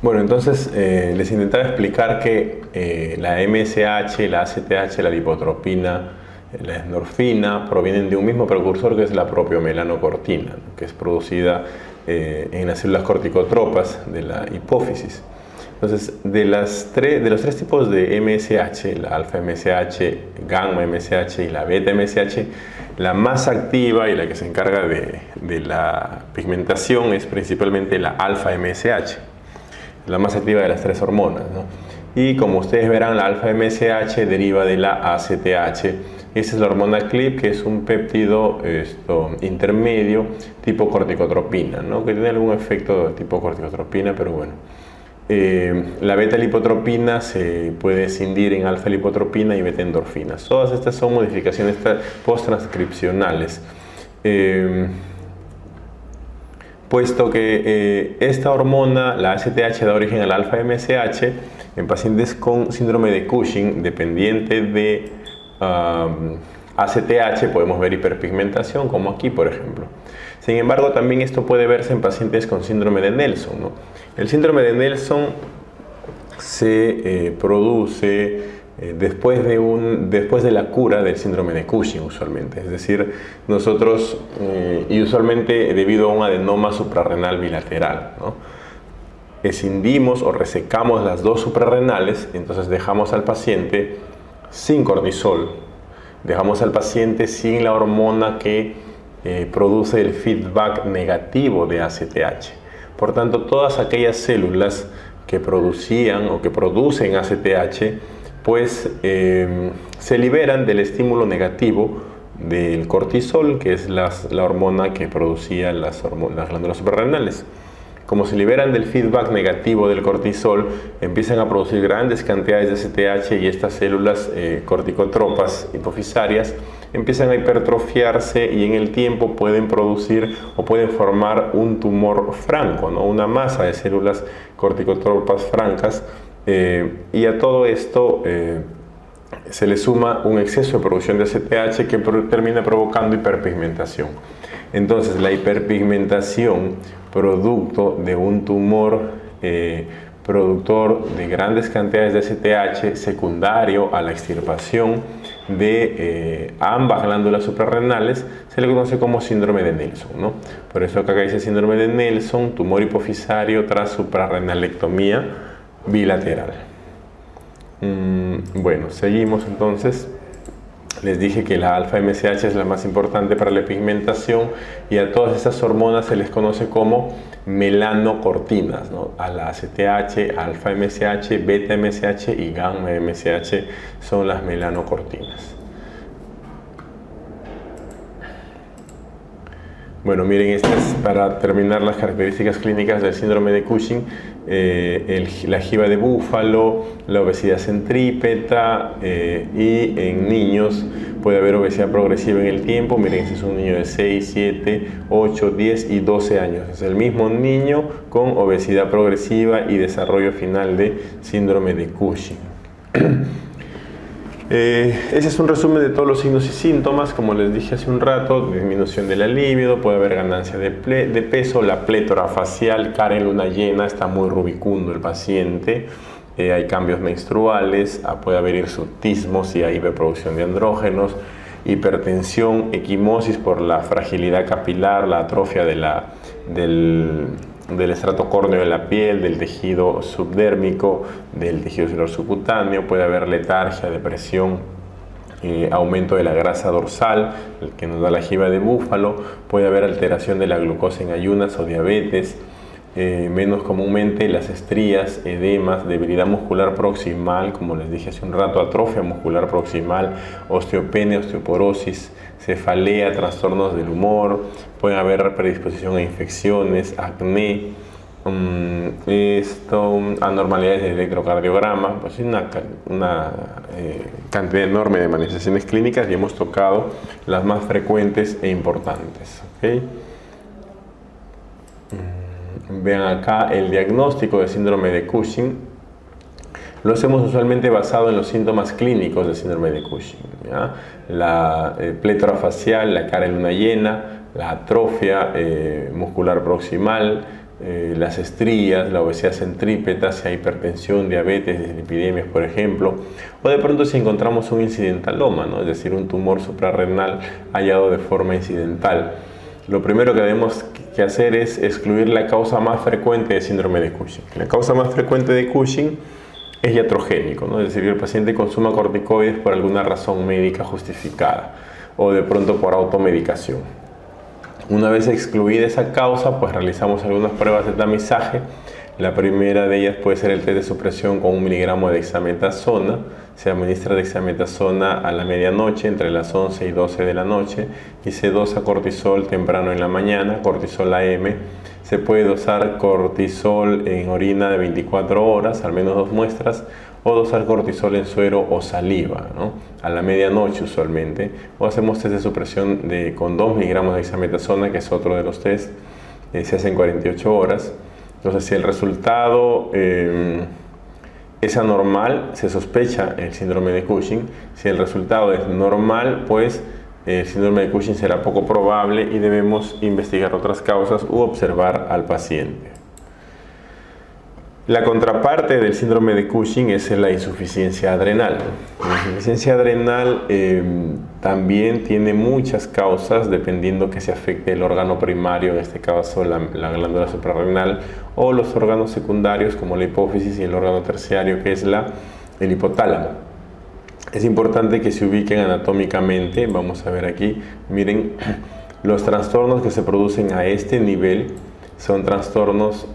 Bueno, entonces les intentaba explicar que la MSH, la ACTH, la lipotropina, la endorfina provienen de un mismo precursor que es la propia melanocortina, ¿no? Que es producida en las células corticotropas de la hipófisis. Entonces, de los tres tipos de MSH, la alfa MSH, gamma MSH y la beta MSH, la más activa y la que se encarga de la pigmentación es principalmente la alfa MSH, la más activa de las tres hormonas, ¿no? Y como ustedes verán, la alfa MSH deriva de la ACTH. Esa es la hormona CLIP, que es un péptido intermedio tipo corticotropina, ¿no? Que tiene algún efecto tipo corticotropina, pero bueno. La beta-lipotropina se puede escindir en alfa-lipotropina y beta-endorfinas. Todas estas son modificaciones post-transcripcionales. Puesto que esta hormona, la ACTH, da origen al alfa-MSH, en pacientes con síndrome de Cushing dependiente de ACTH podemos ver hiperpigmentación, como aquí, por ejemplo. Sin embargo, también esto puede verse en pacientes con síndrome de Nelson, ¿no? El síndrome de Nelson se produce después de la cura del síndrome de Cushing, usualmente. Es decir, nosotros, y usualmente debido a un adenoma suprarrenal bilateral, ¿no? Escindimos o resecamos las dos suprarrenales, entonces dejamos al paciente sin cortisol, dejamos al paciente sin la hormona que produce el feedback negativo de ACTH. Por tanto, todas aquellas células que producían o que producen ACTH, pues se liberan del estímulo negativo del cortisol, que es la hormona que producía las glándulas suprarrenales. Como se liberan del feedback negativo del cortisol, empiezan a producir grandes cantidades de ACTH y estas células corticotropas hipofisarias empiezan a hipertrofiarse y en el tiempo pueden producir o pueden formar un tumor franco, ¿no? Una masa de células corticotropas francas, y a todo esto se le suma un exceso de producción de ACTH que termina provocando hiperpigmentación. Entonces, la hiperpigmentación, producto de un tumor productor de grandes cantidades de ACTH secundario a la extirpación de ambas glándulas suprarrenales, se le conoce como síndrome de Nelson, ¿no? Por eso acá dice síndrome de Nelson, tumor hipofisario tras suprarrenalectomía bilateral. Bueno, seguimos entonces. Les dije que la alfa-MSH es la más importante para la pigmentación y a todas estas hormonas se les conoce como melanocortinas, ¿no? A la ACTH, alfa-MSH, beta-MSH y gamma-MSH son las melanocortinas. Bueno, miren, estas para terminar las características clínicas del síndrome de Cushing, la jiba de búfalo, la obesidad centrípeta, y en niños puede haber obesidad progresiva en el tiempo. Miren, este es un niño de 6, 7, 8, 10 y 12 años. Es el mismo niño con obesidad progresiva y desarrollo final de síndrome de Cushing. Ese es un resumen de todos los signos y síntomas. Como les dije hace un rato, disminución de la libido, puede haber ganancia de peso, la plétora facial, cara en luna llena, está muy rubicundo el paciente, hay cambios menstruales, puede haber hirsutismo si hay hiperproducción de andrógenos, hipertensión, equimosis por la fragilidad capilar, la atrofia del estrato córneo de la piel, del tejido subdérmico, del tejido celular subcutáneo, puede haber letargia, depresión, aumento de la grasa dorsal, el que nos da la jiba de búfalo, puede haber alteración de la glucosa en ayunas o diabetes, menos comúnmente las estrías, edemas, debilidad muscular proximal, como les dije hace un rato, atrofia muscular proximal, osteopenia, osteoporosis, cefalea, trastornos del humor, puede haber predisposición a infecciones, acné, anormalidades del electrocardiograma, pues una cantidad enorme de manifestaciones clínicas y hemos tocado las más frecuentes e importantes, ¿okay? Vean acá el diagnóstico de síndrome de Cushing. Lo hacemos usualmente basado en los síntomas clínicos del síndrome de Cushing, ¿ya? La plétora facial, la cara en luna llena, la atrofia muscular proximal, las estrías, la obesidad centrípeta, si hay hipertensión, diabetes, dislipidemias, por ejemplo, o de pronto si encontramos un incidentaloma, ¿no? Es decir, un tumor suprarrenal hallado de forma incidental. Lo primero que debemos que hacer es excluir la causa más frecuente de síndrome de Cushing. La causa más frecuente de Cushing es iatrogénico, ¿no? Es decir, que el paciente consuma corticoides por alguna razón médica justificada o de pronto por automedicación. Una vez excluida esa causa, pues realizamos algunas pruebas de tamizaje. La primera de ellas puede ser el test de supresión con 1 miligramo de dexametasona. Se administra dexametasona a la medianoche, entre las 11 y 12 de la noche, y se dosa cortisol temprano en la mañana, cortisol AM. Se puede dosar cortisol en orina de 24 horas, al menos 2 muestras, o dosar cortisol en suero o saliva, ¿no? A la medianoche usualmente, o hacemos test de supresión con 2 miligramos de dexametasona, que es otro de los test, se hace en 48 horas. Entonces, si el resultado es anormal, se sospecha el síndrome de Cushing. Si el resultado es normal, pues el síndrome de Cushing será poco probable y debemos investigar otras causas u observar al paciente. La contraparte del síndrome de Cushing es la insuficiencia adrenal. La insuficiencia adrenal también tiene muchas causas dependiendo que se afecte el órgano primario, en este caso la glándula suprarrenal, o los órganos secundarios como la hipófisis y el órgano terciario que es el hipotálamo. Es importante que se ubiquen anatómicamente. Vamos a ver aquí, miren, los trastornos que se producen a este nivel son trastornos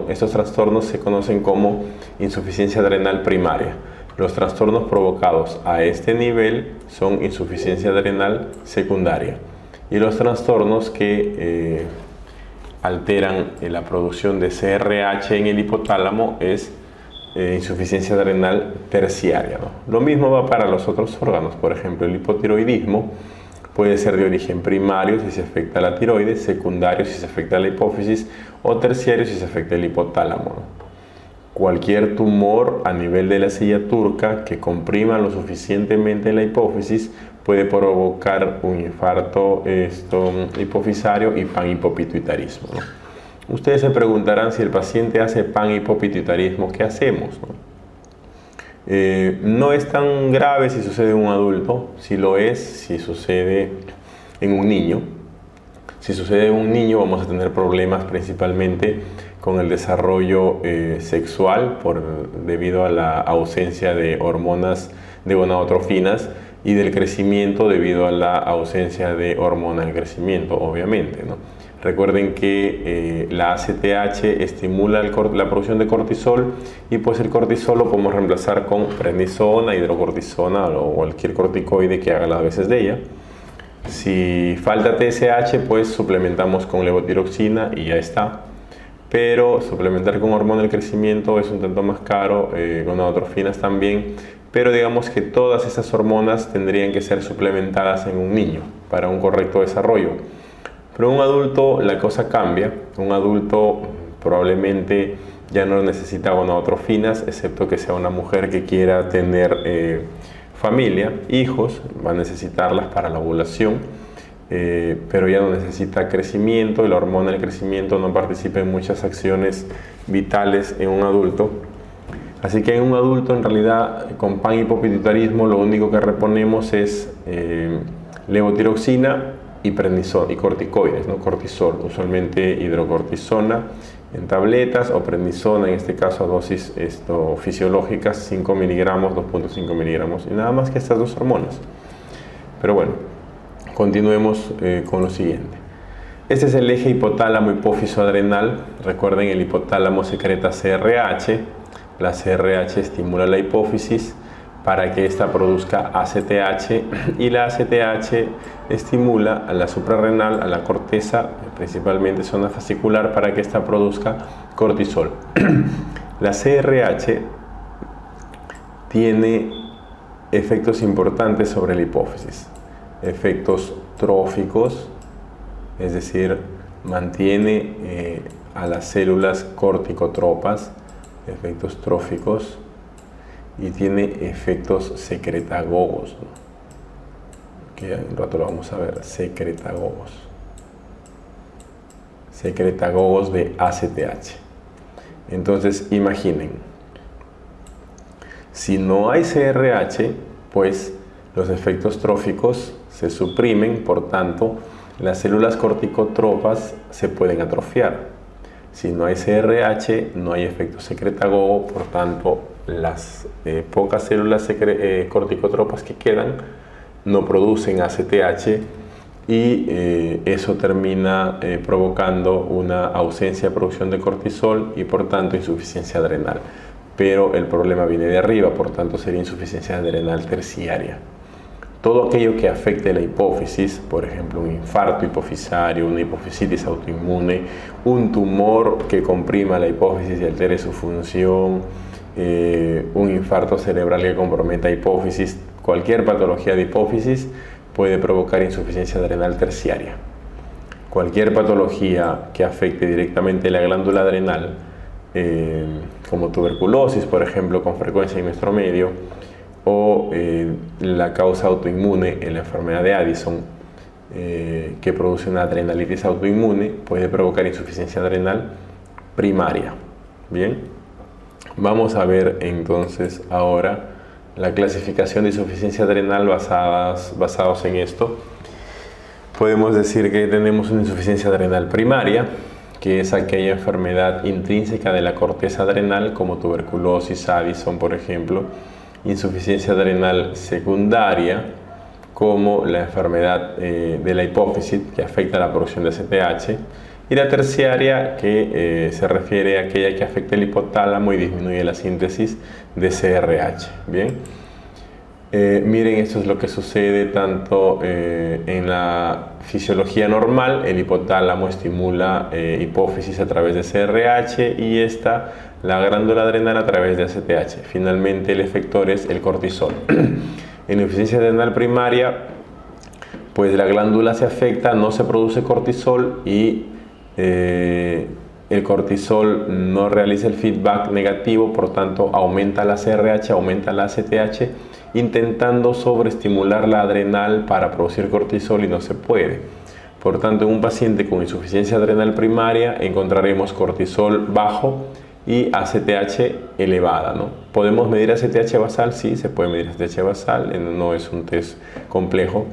estos trastornos se conocen como insuficiencia adrenal primaria. Los trastornos provocados a este nivel son insuficiencia adrenal secundaria. Y los trastornos que alteran la producción de CRH en el hipotálamo es insuficiencia adrenal terciaria, ¿no? Lo mismo va para los otros órganos. Por ejemplo, el hipotiroidismo puede ser de origen primario si se afecta la tiroides, secundario si se afecta la hipófisis o terciario si se afecta el hipotálamo, ¿no? Cualquier tumor a nivel de la silla turca que comprima lo suficientemente la hipófisis puede provocar un infarto hipofisario y panhipopituitarismo, ¿no? Ustedes se preguntarán, si el paciente hace panhipopituitarismo, ¿qué hacemos, no? No es tan grave si sucede en un adulto. Si lo es, si sucede en un niño. Si sucede en un niño, vamos a tener problemas principalmente con el desarrollo sexual debido a la ausencia de hormonas de gonadotrofinas y del crecimiento debido a la ausencia de hormona del crecimiento, obviamente, ¿no? Recuerden que la ACTH estimula la producción de cortisol y pues el cortisol lo podemos reemplazar con prednisona, hidrocortisona o cualquier corticoide que haga las veces de ella. Si falta TSH, pues suplementamos con levotiroxina y ya está. Pero suplementar con hormona del crecimiento es un tanto más caro, gonadotrofinas también. Pero digamos que todas esas hormonas tendrían que ser suplementadas en un niño para un correcto desarrollo. Pero en un adulto la cosa cambia. Un adulto probablemente ya no necesita gonadotrofinas, excepto que sea una mujer que quiera tener familia, hijos, va a necesitarlas para la ovulación, pero ya no necesita crecimiento y la hormona del crecimiento no participa en muchas acciones vitales en un adulto. Así que en un adulto, en realidad, con panhipopituitarismo, lo único que reponemos es levotiroxina y prednisona y corticoides, ¿no? Cortisol, usualmente hidrocortisona en tabletas o prednisona, en este caso a dosis fisiológicas, 5 miligramos, 2.5 miligramos, y nada más que estas dos hormonas. Pero bueno, continuemos con lo siguiente. Este es el eje hipotálamo hipófiso adrenal. Recuerden, el hipotálamo secreta CRH. La CRH estimula la hipófisis para que ésta produzca ACTH y la ACTH estimula a la suprarrenal, a la corteza, principalmente zona fascicular, para que ésta produzca cortisol. La CRH tiene efectos importantes sobre la hipófisis, efectos tróficos, es decir, mantiene a las células corticotropas, efectos tróficos, y tiene efectos secretagogos, ¿no? Que un rato lo vamos a ver, secretagogos. secretagogos de ACTH. Entonces imaginen, si no hay CRH, pues los efectos tróficos se suprimen, por tanto las células corticotropas se pueden atrofiar. Si no hay CRH, no hay efecto secretagogo, por tanto las pocas células corticotropas que quedan no producen ACTH y eso termina provocando una ausencia de producción de cortisol y por tanto insuficiencia adrenal. Pero el problema viene de arriba, por tanto sería insuficiencia adrenal terciaria. Todo aquello que afecte la hipófisis, por ejemplo un infarto hipofisario, una hipofisitis autoinmune, un tumor que comprima la hipófisis y altere su función, un infarto cerebral que comprometa hipófisis, cualquier patología de hipófisis puede provocar insuficiencia adrenal terciaria. Cualquier patología que afecte directamente la glándula adrenal, como tuberculosis, por ejemplo, con frecuencia en nuestro medio, o la causa autoinmune en la enfermedad de Addison, que produce una adrenalitis autoinmune, puede provocar insuficiencia adrenal primaria. Bien, vamos a ver entonces ahora la clasificación de insuficiencia adrenal basados en esto. Podemos decir que tenemos una insuficiencia adrenal primaria, que es aquella enfermedad intrínseca de la corteza adrenal, como tuberculosis, Addison, por ejemplo. Insuficiencia adrenal secundaria, como la enfermedad de la hipófisis, que afecta la producción de ACTH. Y la terciaria, que se refiere a aquella que afecta el hipotálamo y disminuye la síntesis de CRH. Bien. Miren, esto es lo que sucede tanto en la fisiología normal. El hipotálamo estimula hipófisis a través de CRH y la glándula adrenal a través de ACTH. Finalmente el efector es el cortisol. En la insuficiencia adrenal primaria, pues la glándula se afecta, no se produce cortisol y el cortisol no realiza el feedback negativo, por tanto aumenta la CRH, aumenta la ACTH, intentando sobreestimular la adrenal para producir cortisol y no se puede. Por tanto, en un paciente con insuficiencia adrenal primaria encontraremos cortisol bajo y ACTH elevada, ¿no? ¿Podemos medir ACTH basal? Sí, se puede medir ACTH basal, no es un test complejo.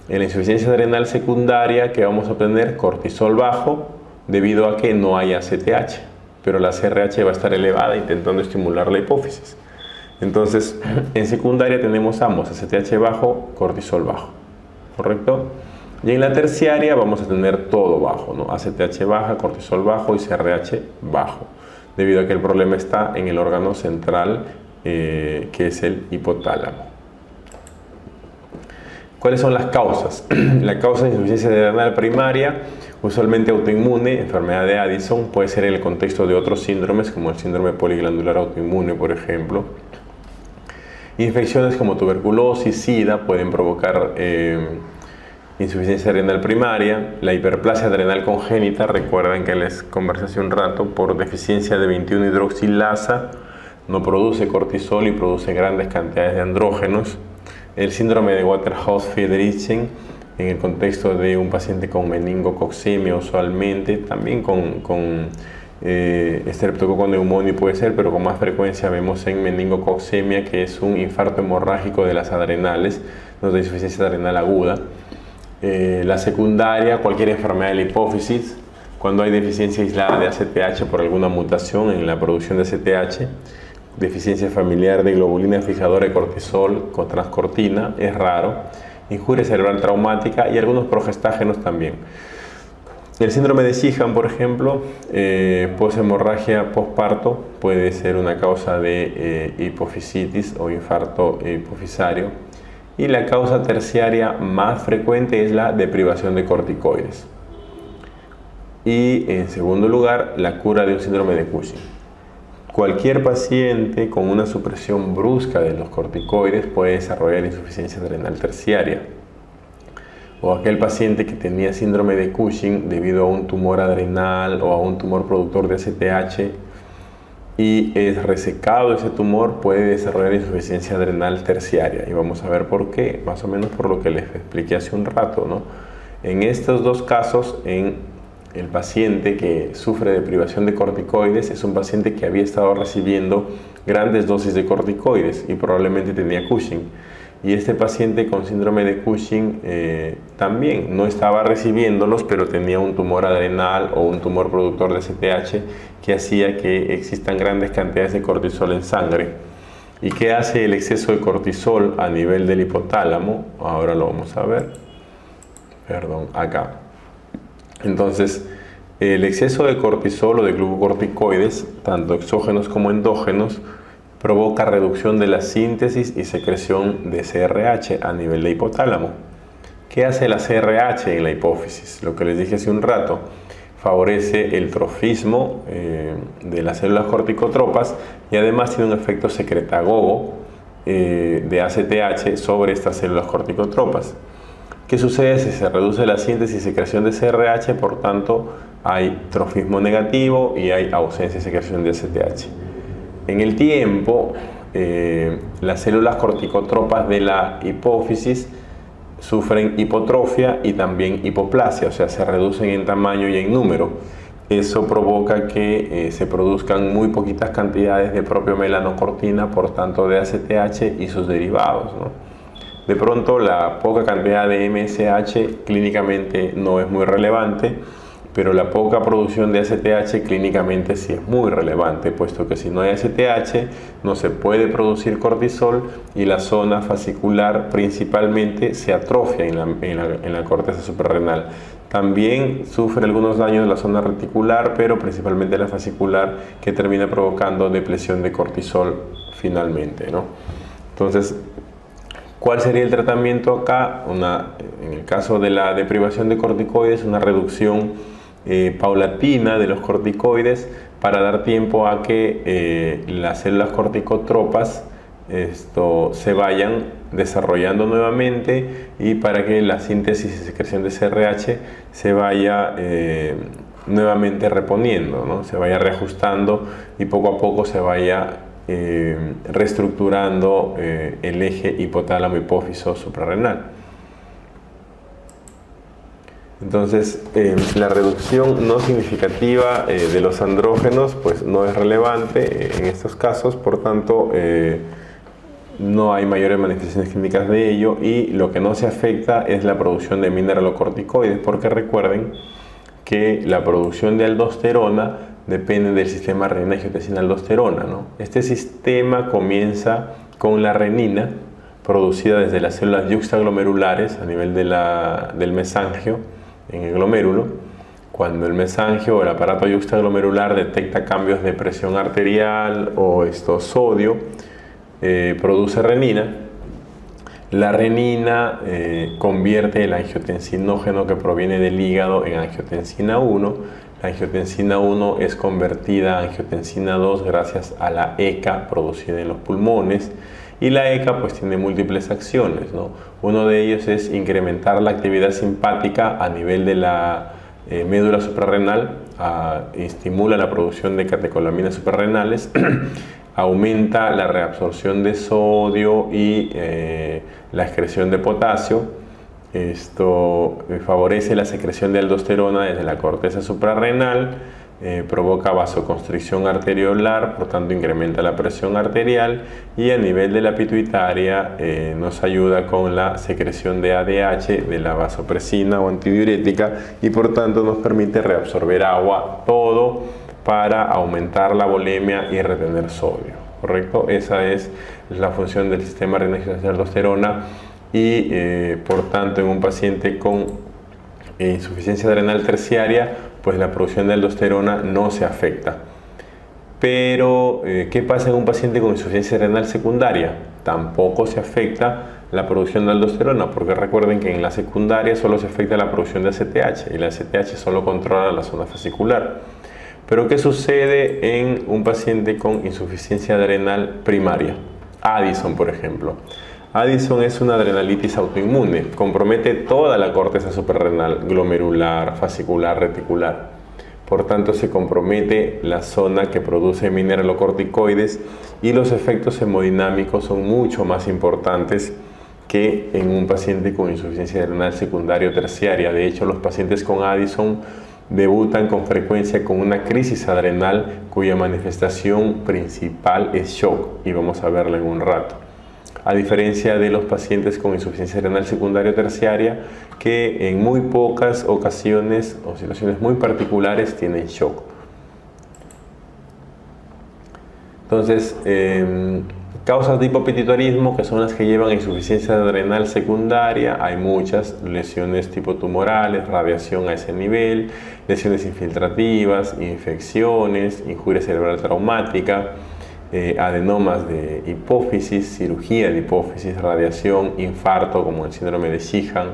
En la insuficiencia adrenal secundaria, que vamos a obtener cortisol bajo debido a que no hay ACTH, pero la CRH va a estar elevada intentando estimular la hipófisis. Entonces, en secundaria tenemos ambos, ACTH bajo, cortisol bajo, ¿correcto? Y en la terciaria vamos a tener todo bajo, ¿no? ACTH baja, cortisol bajo y CRH bajo, debido a que el problema está en el órgano central, que es el hipotálamo. ¿Cuáles son las causas? La causa de insuficiencia adrenal primaria, usualmente autoinmune, enfermedad de Addison, puede ser en el contexto de otros síndromes, como el síndrome poliglandular autoinmune, por ejemplo. Infecciones como tuberculosis, SIDA pueden provocar insuficiencia adrenal primaria. La hiperplasia adrenal congénita, recuerden que les conversé hace un rato, por deficiencia de 21-hidroxilasa, no produce cortisol y produce grandes cantidades de andrógenos. El síndrome de Waterhouse-Friedrichsen, en el contexto de un paciente con meningococcemia usualmente, también con estreptococo neumonio puede ser, pero con más frecuencia vemos en meningococcemia, que es un infarto hemorrágico de las adrenales, no de insuficiencia adrenal aguda. La secundaria, cualquier enfermedad de la hipófisis, cuando hay deficiencia aislada de ACTH por alguna mutación en la producción de ACTH, deficiencia familiar de globulina fijadora de cortisol con transcortina, es raro, injuria cerebral traumática y algunos progestágenos también. El síndrome de Sheehan, por ejemplo, poshemorragia postparto, puede ser una causa de hipofisitis o infarto hipofisario. Y la causa terciaria más frecuente es la deprivación de corticoides. Y en segundo lugar, la cura de un síndrome de Cushing. Cualquier paciente con una supresión brusca de los corticoides puede desarrollar insuficiencia adrenal terciaria. O aquel paciente que tenía síndrome de Cushing debido a un tumor adrenal o a un tumor productor de ACTH y es resecado ese tumor, puede desarrollar insuficiencia adrenal terciaria. Y vamos a ver por qué, más o menos por lo que les expliqué hace un rato, ¿no? En estos dos casos, en el paciente que sufre de privación de corticoides es un paciente que había estado recibiendo grandes dosis de corticoides y probablemente tenía Cushing. Y este paciente con síndrome de Cushing también no estaba recibiéndolos, pero tenía un tumor adrenal o un tumor productor de STH que hacía que existan grandes cantidades de cortisol en sangre. ¿Y qué hace el exceso de cortisol a nivel del hipotálamo? Ahora lo vamos a ver. Perdón, acá. Entonces, el exceso de cortisol o de glucocorticoides, tanto exógenos como endógenos, provoca reducción de la síntesis y secreción de CRH a nivel de hipotálamo. ¿Qué hace la CRH en la hipófisis? Lo que les dije hace un rato, favorece el trofismo de las células corticotropas y además tiene un efecto secretagogo de ACTH sobre estas células corticotropas. ¿Qué sucede si se reduce la síntesis y secreción de CRH? Por tanto, hay trofismo negativo y hay ausencia de secreción de ACTH. En el tiempo, las células corticotropas de la hipófisis sufren hipotrofia y también hipoplasia, o sea, se reducen en tamaño y en número. Eso provoca que se produzcan muy poquitas cantidades de propio melanocortina, por tanto de ACTH y sus derivados, ¿no? De pronto, la poca cantidad de MSH clínicamente no es muy relevante, pero la poca producción de ACTH clínicamente sí es muy relevante, puesto que si no hay ACTH no se puede producir cortisol y la zona fascicular principalmente se atrofia en la corteza suprarrenal. También sufre algunos daños la zona reticular, pero principalmente la fascicular, que termina provocando depresión de cortisol finalmente, ¿no? Entonces, ¿cuál sería el tratamiento acá? En el caso de la deprivación de corticoides, una reducción paulatina de los corticoides para dar tiempo a que las células corticotropas se vayan desarrollando nuevamente y para que la síntesis y secreción de CRH se vaya nuevamente reponiendo, ¿no? Se vaya reajustando y poco a poco se vaya reestructurando el eje hipotálamo-hipófiso suprarrenal. Entonces, la reducción no significativa de los andrógenos pues no es relevante en estos casos, por tanto no hay mayores manifestaciones clínicas de ello, y lo que no se afecta es la producción de mineralocorticoides, porque recuerden que la producción de aldosterona depende del sistema renina-angiotensina-aldosterona, ¿no? Este sistema comienza con la renina producida desde las células yuxtaglomerulares a nivel del mesangio en el glomérulo. Cuando el mesangio o el aparato yuxtaglomerular detecta cambios de presión arterial o sodio, produce renina. La renina convierte el angiotensinógeno que proviene del hígado en angiotensina 1. La angiotensina 1 es convertida a angiotensina 2 gracias a la ECA producida en los pulmones. Y la ECA pues tiene múltiples acciones, ¿no? Uno de ellos es incrementar la actividad simpática a nivel de la médula suprarrenal, estimula la producción de catecolaminas suprarrenales, aumenta la reabsorción de sodio y la excreción de potasio. Esto favorece la secreción de aldosterona desde la corteza suprarrenal, provoca vasoconstricción arteriolar, por tanto incrementa la presión arterial, y a nivel de la pituitaria nos ayuda con la secreción de ADH, de la vasopresina o antidiurética, y por tanto nos permite reabsorber agua, todo para aumentar la volemia y retener sodio, ¿correcto? Esa es la función del sistema renina-angiotensina-aldosterona, y por tanto en un paciente con insuficiencia adrenal terciaria pues la producción de aldosterona no se afecta. Pero, ¿qué pasa en un paciente con insuficiencia renal secundaria? Tampoco se afecta la producción de aldosterona, porque recuerden que en la secundaria solo se afecta la producción de ACTH, y la ACTH solo controla la zona fascicular. Pero, ¿qué sucede en un paciente con insuficiencia adrenal primaria? Addison, por ejemplo. Addison es una adrenalitis autoinmune, compromete toda la corteza suprarrenal, glomerular, fascicular, reticular. Por tanto, se compromete la zona que produce mineralocorticoides y los efectos hemodinámicos son mucho más importantes que en un paciente con insuficiencia adrenal secundaria o terciaria. De hecho, los pacientes con Addison debutan con frecuencia con una crisis adrenal cuya manifestación principal es shock, y vamos a verla en un rato. A diferencia de los pacientes con insuficiencia renal secundaria o terciaria, que en muy pocas ocasiones o situaciones muy particulares tienen shock. Entonces, causas de hipopituitarismo, que son las que llevan a insuficiencia renal secundaria, hay muchas: lesiones tipo tumorales, radiación a ese nivel, lesiones infiltrativas, infecciones, injuria cerebral traumática, adenomas de hipófisis, cirugía de hipófisis, radiación, infarto como el síndrome de Sheehan,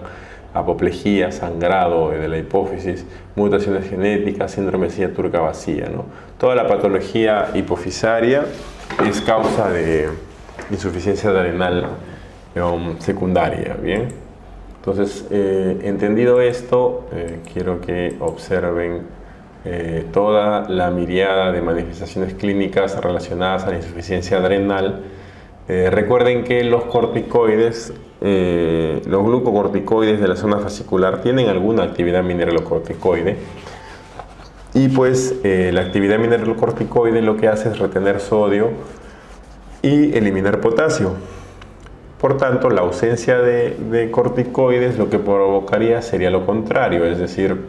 apoplejía, sangrado de la hipófisis, mutaciones genéticas, síndrome de silla turca vacía, ¿no? Toda la patología hipofisaria es causa de insuficiencia renal secundaria, ¿bien? Entonces, entendido esto, quiero que observen toda la miriada de manifestaciones clínicas relacionadas a la insuficiencia adrenal. Recuerden que los corticoides, los glucocorticoides de la zona fascicular tienen alguna actividad mineralocorticoide, y pues la actividad mineralocorticoide lo que hace es retener sodio y eliminar potasio. Por tanto, la ausencia de corticoides lo que provocaría sería lo contrario, es decir,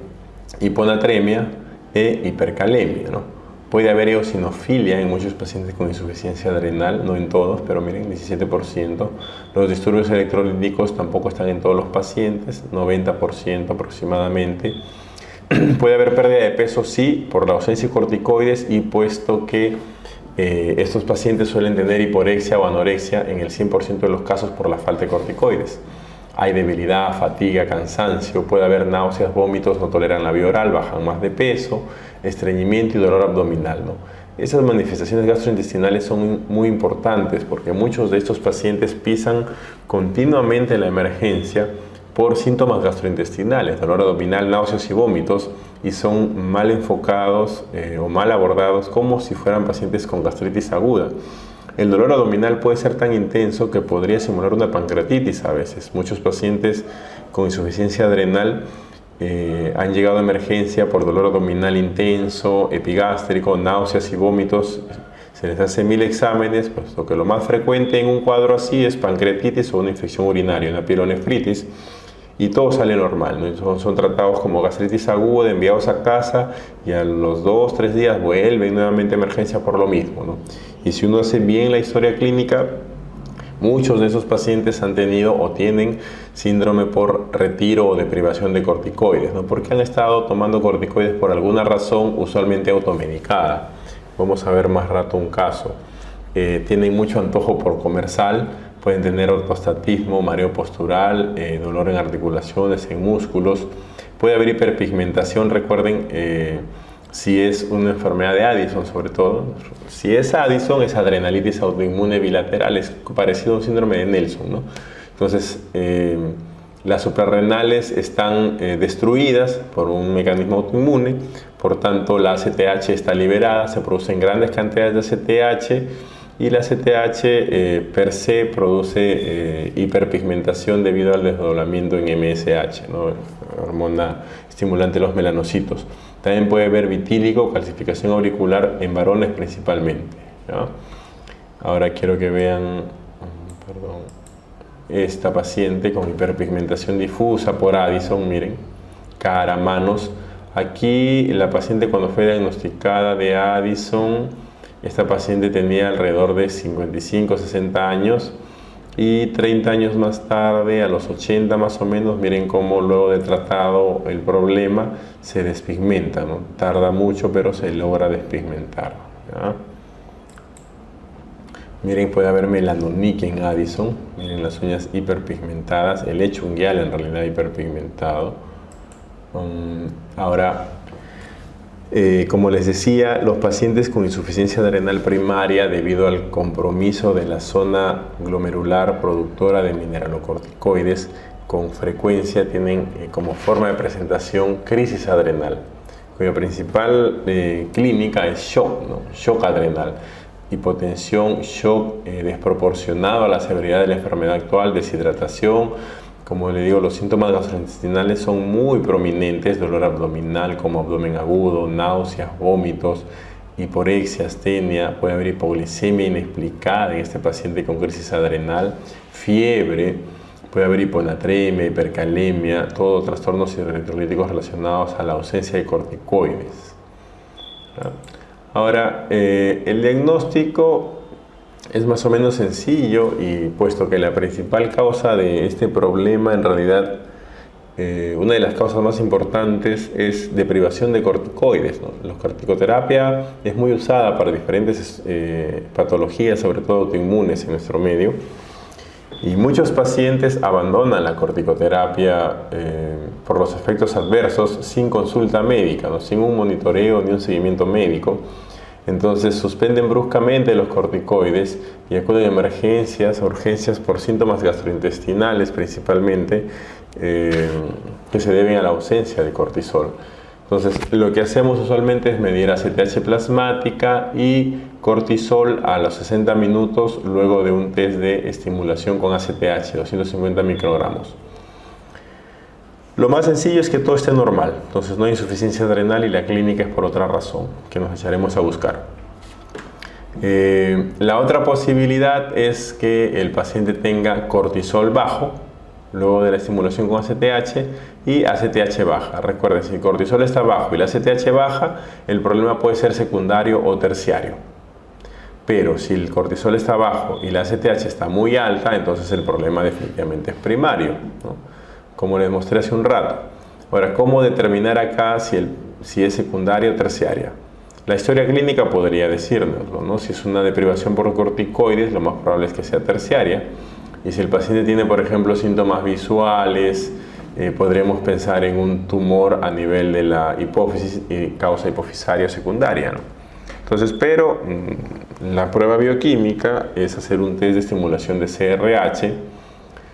hiponatremia e hipercalemia, ¿no? Puede haber eosinofilia en muchos pacientes con insuficiencia adrenal, no en todos, pero miren, 17%. Los disturbios electrolíticos tampoco están en todos los pacientes, 90% aproximadamente. Puede haber pérdida de peso, sí, por la ausencia de corticoides, y puesto que estos pacientes suelen tener hiporexia o anorexia en el 100% de los casos por la falta de corticoides. Hay debilidad, fatiga, cansancio, puede haber náuseas, vómitos, no toleran la vía oral, bajan más de peso, estreñimiento y dolor abdominal, ¿no? Esas manifestaciones gastrointestinales son muy importantes porque muchos de estos pacientes pisan continuamente la emergencia por síntomas gastrointestinales, dolor abdominal, náuseas y vómitos, y son mal enfocados o mal abordados como si fueran pacientes con gastritis aguda. El dolor abdominal puede ser tan intenso que podría simular una pancreatitis a veces. Muchos pacientes con insuficiencia adrenal han llegado a emergencia por dolor abdominal intenso, epigástrico, náuseas y vómitos. Se les hace 1000 exámenes, puesto que lo más frecuente en un cuadro así es pancreatitis o una infección urinaria, una pielonefritis, y todo sale normal, ¿no? Son tratados como gastritis aguda, enviados a casa, y a los 2-3 días vuelven nuevamente a emergencia por lo mismo, ¿no? Y si uno hace bien la historia clínica, muchos de esos pacientes han tenido o tienen síndrome por retiro o deprivación de corticoides, ¿no? Porque han estado tomando corticoides por alguna razón, usualmente automedicada. Vamos a ver más rato un caso. Tienen mucho antojo por comer sal, pueden tener ortostatismo, mareo postural, dolor en articulaciones, en músculos. Puede haber hiperpigmentación, recuerden, si es una enfermedad de Addison sobre todo. Si es Addison, es adrenalitis autoinmune bilateral, es parecido a un síndrome de Nelson, ¿no? Entonces, las suprarrenales están destruidas por un mecanismo autoinmune, por tanto la ACTH está liberada, se producen grandes cantidades de ACTH, y la ACTH per se produce hiperpigmentación debido al desdoblamiento en MSH, ¿no? Hormona estimulante de los melanocitos. También puede haber vitíligo, calcificación auricular en varones principalmente, ¿no? Ahora quiero que vean, esta paciente con hiperpigmentación difusa por Addison, miren, cara, manos. Aquí la paciente, cuando fue diagnosticada de Addison, esta paciente tenía alrededor de 55-60 años, y 30 años más tarde, a los 80 más o menos, miren cómo luego de tratado el problema se despigmenta, ¿no? Tarda mucho, pero se logra despigmentar, ¿ya? Miren, puede haber melanonique en Addison. Miren las uñas hiperpigmentadas, el lecho unguial en realidad hiperpigmentado. Ahora, como les decía, los pacientes con insuficiencia adrenal primaria, debido al compromiso de la zona glomerular productora de mineralocorticoides, con frecuencia tienen como forma de presentación crisis adrenal, cuya principal clínica es shock, ¿no? Shock adrenal, hipotensión, shock desproporcionado a la severidad de la enfermedad actual, deshidratación, Como le digo, los síntomas gastrointestinales son muy prominentes: dolor abdominal como abdomen agudo, náuseas, vómitos, hiporexia, astenia, puede haber hipoglicemia inexplicada en este paciente con crisis adrenal, fiebre, puede haber hiponatremia, hipercalemia, todos trastornos electrolíticos relacionados a la ausencia de corticoides. Ahora, el diagnóstico es más o menos sencillo, y puesto que la principal causa de este problema, en realidad, una de las causas más importantes es deprivación de corticoides, ¿no? La corticoterapia es muy usada para diferentes patologías, sobre todo autoinmunes en nuestro medio, y muchos pacientes abandonan la corticoterapia por los efectos adversos sin consulta médica, ¿no? Sin un monitoreo ni un seguimiento médico. Entonces suspenden bruscamente los corticoides y acuden a emergencias, a urgencias por síntomas gastrointestinales principalmente, que se deben a la ausencia de cortisol. Entonces lo que hacemos usualmente es medir ACTH plasmática y cortisol a los 60 minutos luego de un test de estimulación con ACTH, 250 microgramos. Lo más sencillo es que todo esté normal, entonces no hay insuficiencia adrenal y la clínica es por otra razón, que nos echaremos a buscar. La otra posibilidad es que el paciente tenga cortisol bajo luego de la estimulación con ACTH y ACTH baja. Recuerden, si el cortisol está bajo y la ACTH baja, el problema puede ser secundario o terciario. Pero si el cortisol está bajo y la ACTH está muy alta, entonces el problema definitivamente es primario, ¿no? Como les mostré hace un rato. Ahora, ¿cómo determinar acá si es secundaria o terciaria? La historia clínica podría decirnoslo, ¿no? Si es una deprivación por corticoides, lo más probable es que sea terciaria. Y si el paciente tiene, por ejemplo, síntomas visuales, podremos pensar en un tumor a nivel de la hipófisis y causa hipofisaria secundaria, ¿no? Entonces, pero la prueba bioquímica es hacer un test de estimulación de CRH.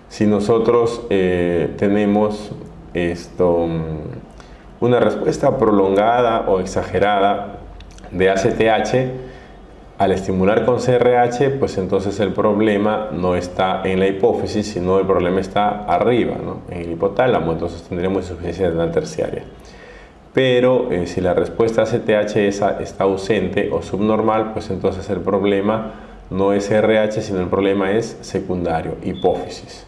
Si nosotros tenemos una respuesta prolongada o exagerada de ACTH al estimular con CRH, pues entonces el problema no está en la hipófisis, sino el problema está arriba, ¿no? En el hipotálamo. Entonces tendremos insuficiencia adrenal terciaria. Pero si la respuesta ACTH está ausente o subnormal, pues entonces el problema no es CRH, sino el problema es secundario, hipófisis.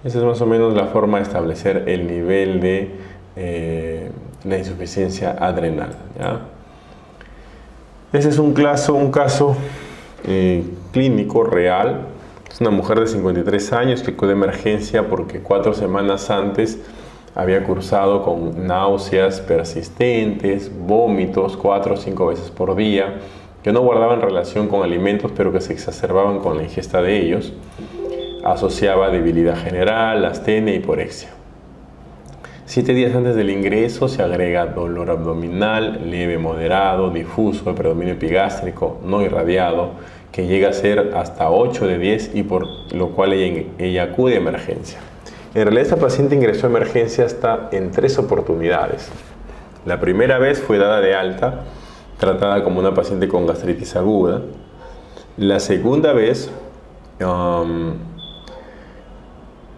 Esa es más o menos la forma de establecer el nivel de la insuficiencia adrenal, ¿ya? Ese es un caso clínico real. Es una mujer de 53 años que acude a emergencia porque 4 semanas antes había cursado con náuseas persistentes, vómitos 4 o 5 veces por día, que no guardaban relación con alimentos, pero que se exacerbaban con la ingesta de ellos. Asociaba debilidad general, astenia y hiporexia. 7 días antes del ingreso se agrega dolor abdominal, leve, moderado, difuso, predominio epigástrico, no irradiado, que llega a ser hasta 8 de 10 y por lo cual ella acude a emergencia. En realidad esta paciente ingresó a emergencia hasta en 3 oportunidades. La primera vez fue dada de alta, tratada como una paciente con gastritis aguda. La segunda vez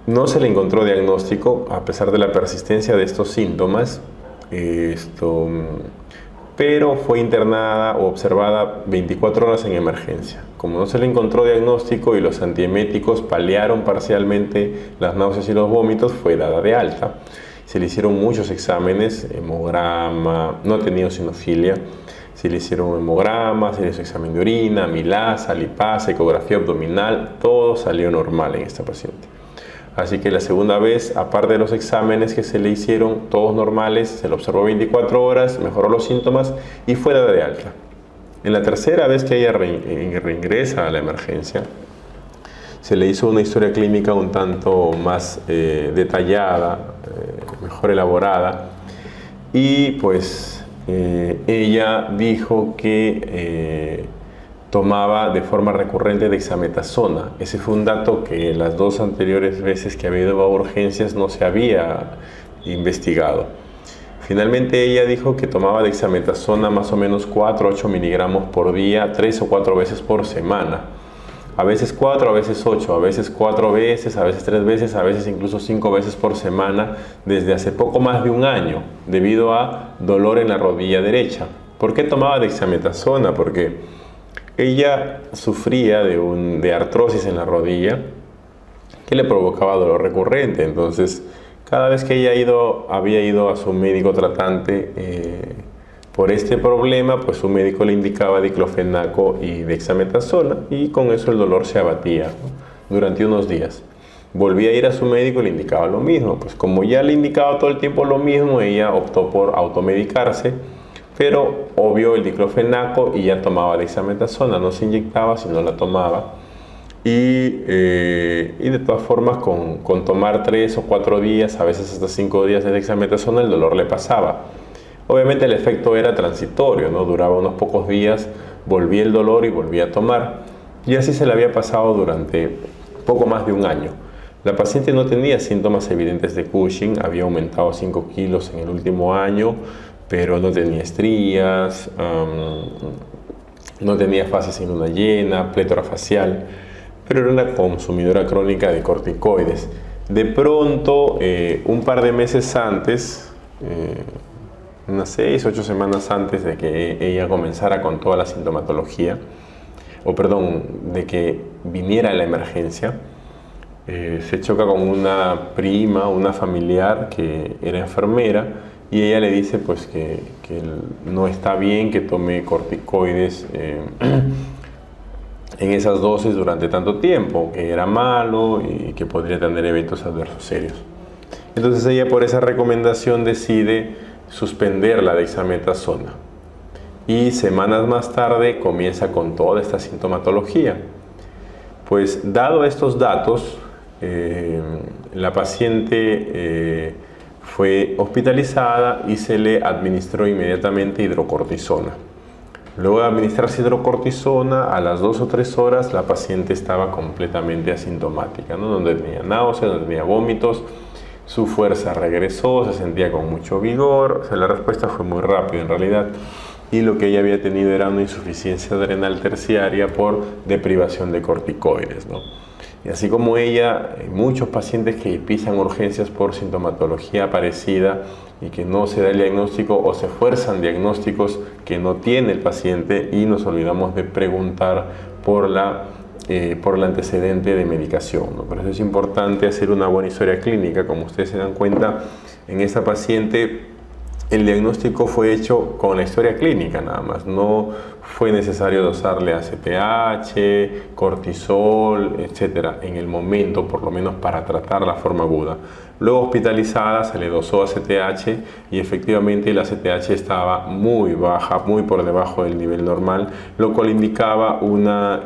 no se le encontró diagnóstico a pesar de la persistencia de estos síntomas, pero fue internada o observada 24 horas en emergencia. Como no se le encontró diagnóstico y los antieméticos paliaron parcialmente las náuseas y los vómitos, fue dada de alta. Se le hicieron muchos exámenes, hemograma, no ha tenido sinofilia, se le hicieron hemograma, se le hizo examen de orina, amilasa, lipasa, ecografía abdominal, todo salió normal en esta paciente. Así que la segunda vez, aparte de los exámenes que se le hicieron, todos normales, se le observó 24 horas, mejoró los síntomas y fue dada de alta. En la tercera vez que ella reingresa a la emergencia, se le hizo una historia clínica un tanto más detallada, mejor elaborada, y pues ella dijo que tomaba de forma recurrente dexametasona. Ese fue un dato que las 2 anteriores veces que había ido a urgencias no se había investigado. Finalmente ella dijo que tomaba dexametasona más o menos 4 a 8 miligramos por día, 3 o 4 veces por semana. a veces 4, a veces 8, a veces 4 veces, a veces 3 veces, a veces incluso 5 veces por semana desde hace poco más de un año debido a dolor en la rodilla derecha. ¿Por qué tomaba dexametasona? Porque ella sufría de artrosis en la rodilla que le provocaba dolor recurrente. Entonces, cada vez que ella había ido a su médico tratante por este problema, pues su médico le indicaba diclofenaco y dexametasona y con eso el dolor se abatía, ¿no?, durante unos días. Volvía a ir a su médico y le indicaba lo mismo. Pues como ya le indicaba todo el tiempo lo mismo, ella optó por automedicarse, pero obvio el diclofenaco y ya tomaba dexametasona, no se inyectaba sino la tomaba. Y de todas formas con tomar 3 o 4 días, a veces hasta 5 días de dexametasona, el dolor le pasaba. Obviamente el efecto era transitorio, ¿no? Duraba unos pocos días, volvía el dolor y volvía a tomar. Y así se le había pasado durante poco más de un año. La paciente no tenía síntomas evidentes de Cushing, había aumentado 5 kilos en el último año, pero no tenía estrías, no tenía fase sin luna llena, plétora facial, pero era una consumidora crónica de corticoides. De pronto, un par de meses antes, unas 6 o 8 semanas antes de que ella comenzara con toda la sintomatología, de que viniera la emergencia, se choca con una prima, una familiar que era enfermera, y ella le dice pues que no está bien que tome corticoides en esas dosis durante tanto tiempo, que era malo y que podría tener eventos adversos serios. Entonces ella, por esa recomendación, decide suspender la dexametasona y semanas más tarde comienza con toda esta sintomatología. Pues dado estos datos, la paciente fue hospitalizada y se le administró inmediatamente hidrocortisona. Luego de administrarse hidrocortisona, a las 2 o 3 horas la paciente estaba completamente asintomática, ¿no? No tenía náuseas, no tenía vómitos, su fuerza regresó, se sentía con mucho vigor. O sea, la respuesta fue muy rápida en realidad, y lo que ella había tenido era una insuficiencia adrenal terciaria por deprivación de corticoides, ¿no? Y así como ella, muchos pacientes que pisan urgencias por sintomatología parecida y que no se da el diagnóstico o se fuerzan diagnósticos que no tiene el paciente y nos olvidamos de preguntar por el antecedente de medicación, ¿no? Por eso es importante hacer una buena historia clínica. Como ustedes se dan cuenta, en esta paciente el diagnóstico fue hecho con la historia clínica nada más, no fue necesario dosarle ACTH, cortisol, etcétera, en el momento, por lo menos para tratar la forma aguda. Luego, hospitalizada, se le dosó ACTH y efectivamente el ACTH estaba muy baja, muy por debajo del nivel normal, lo cual indicaba una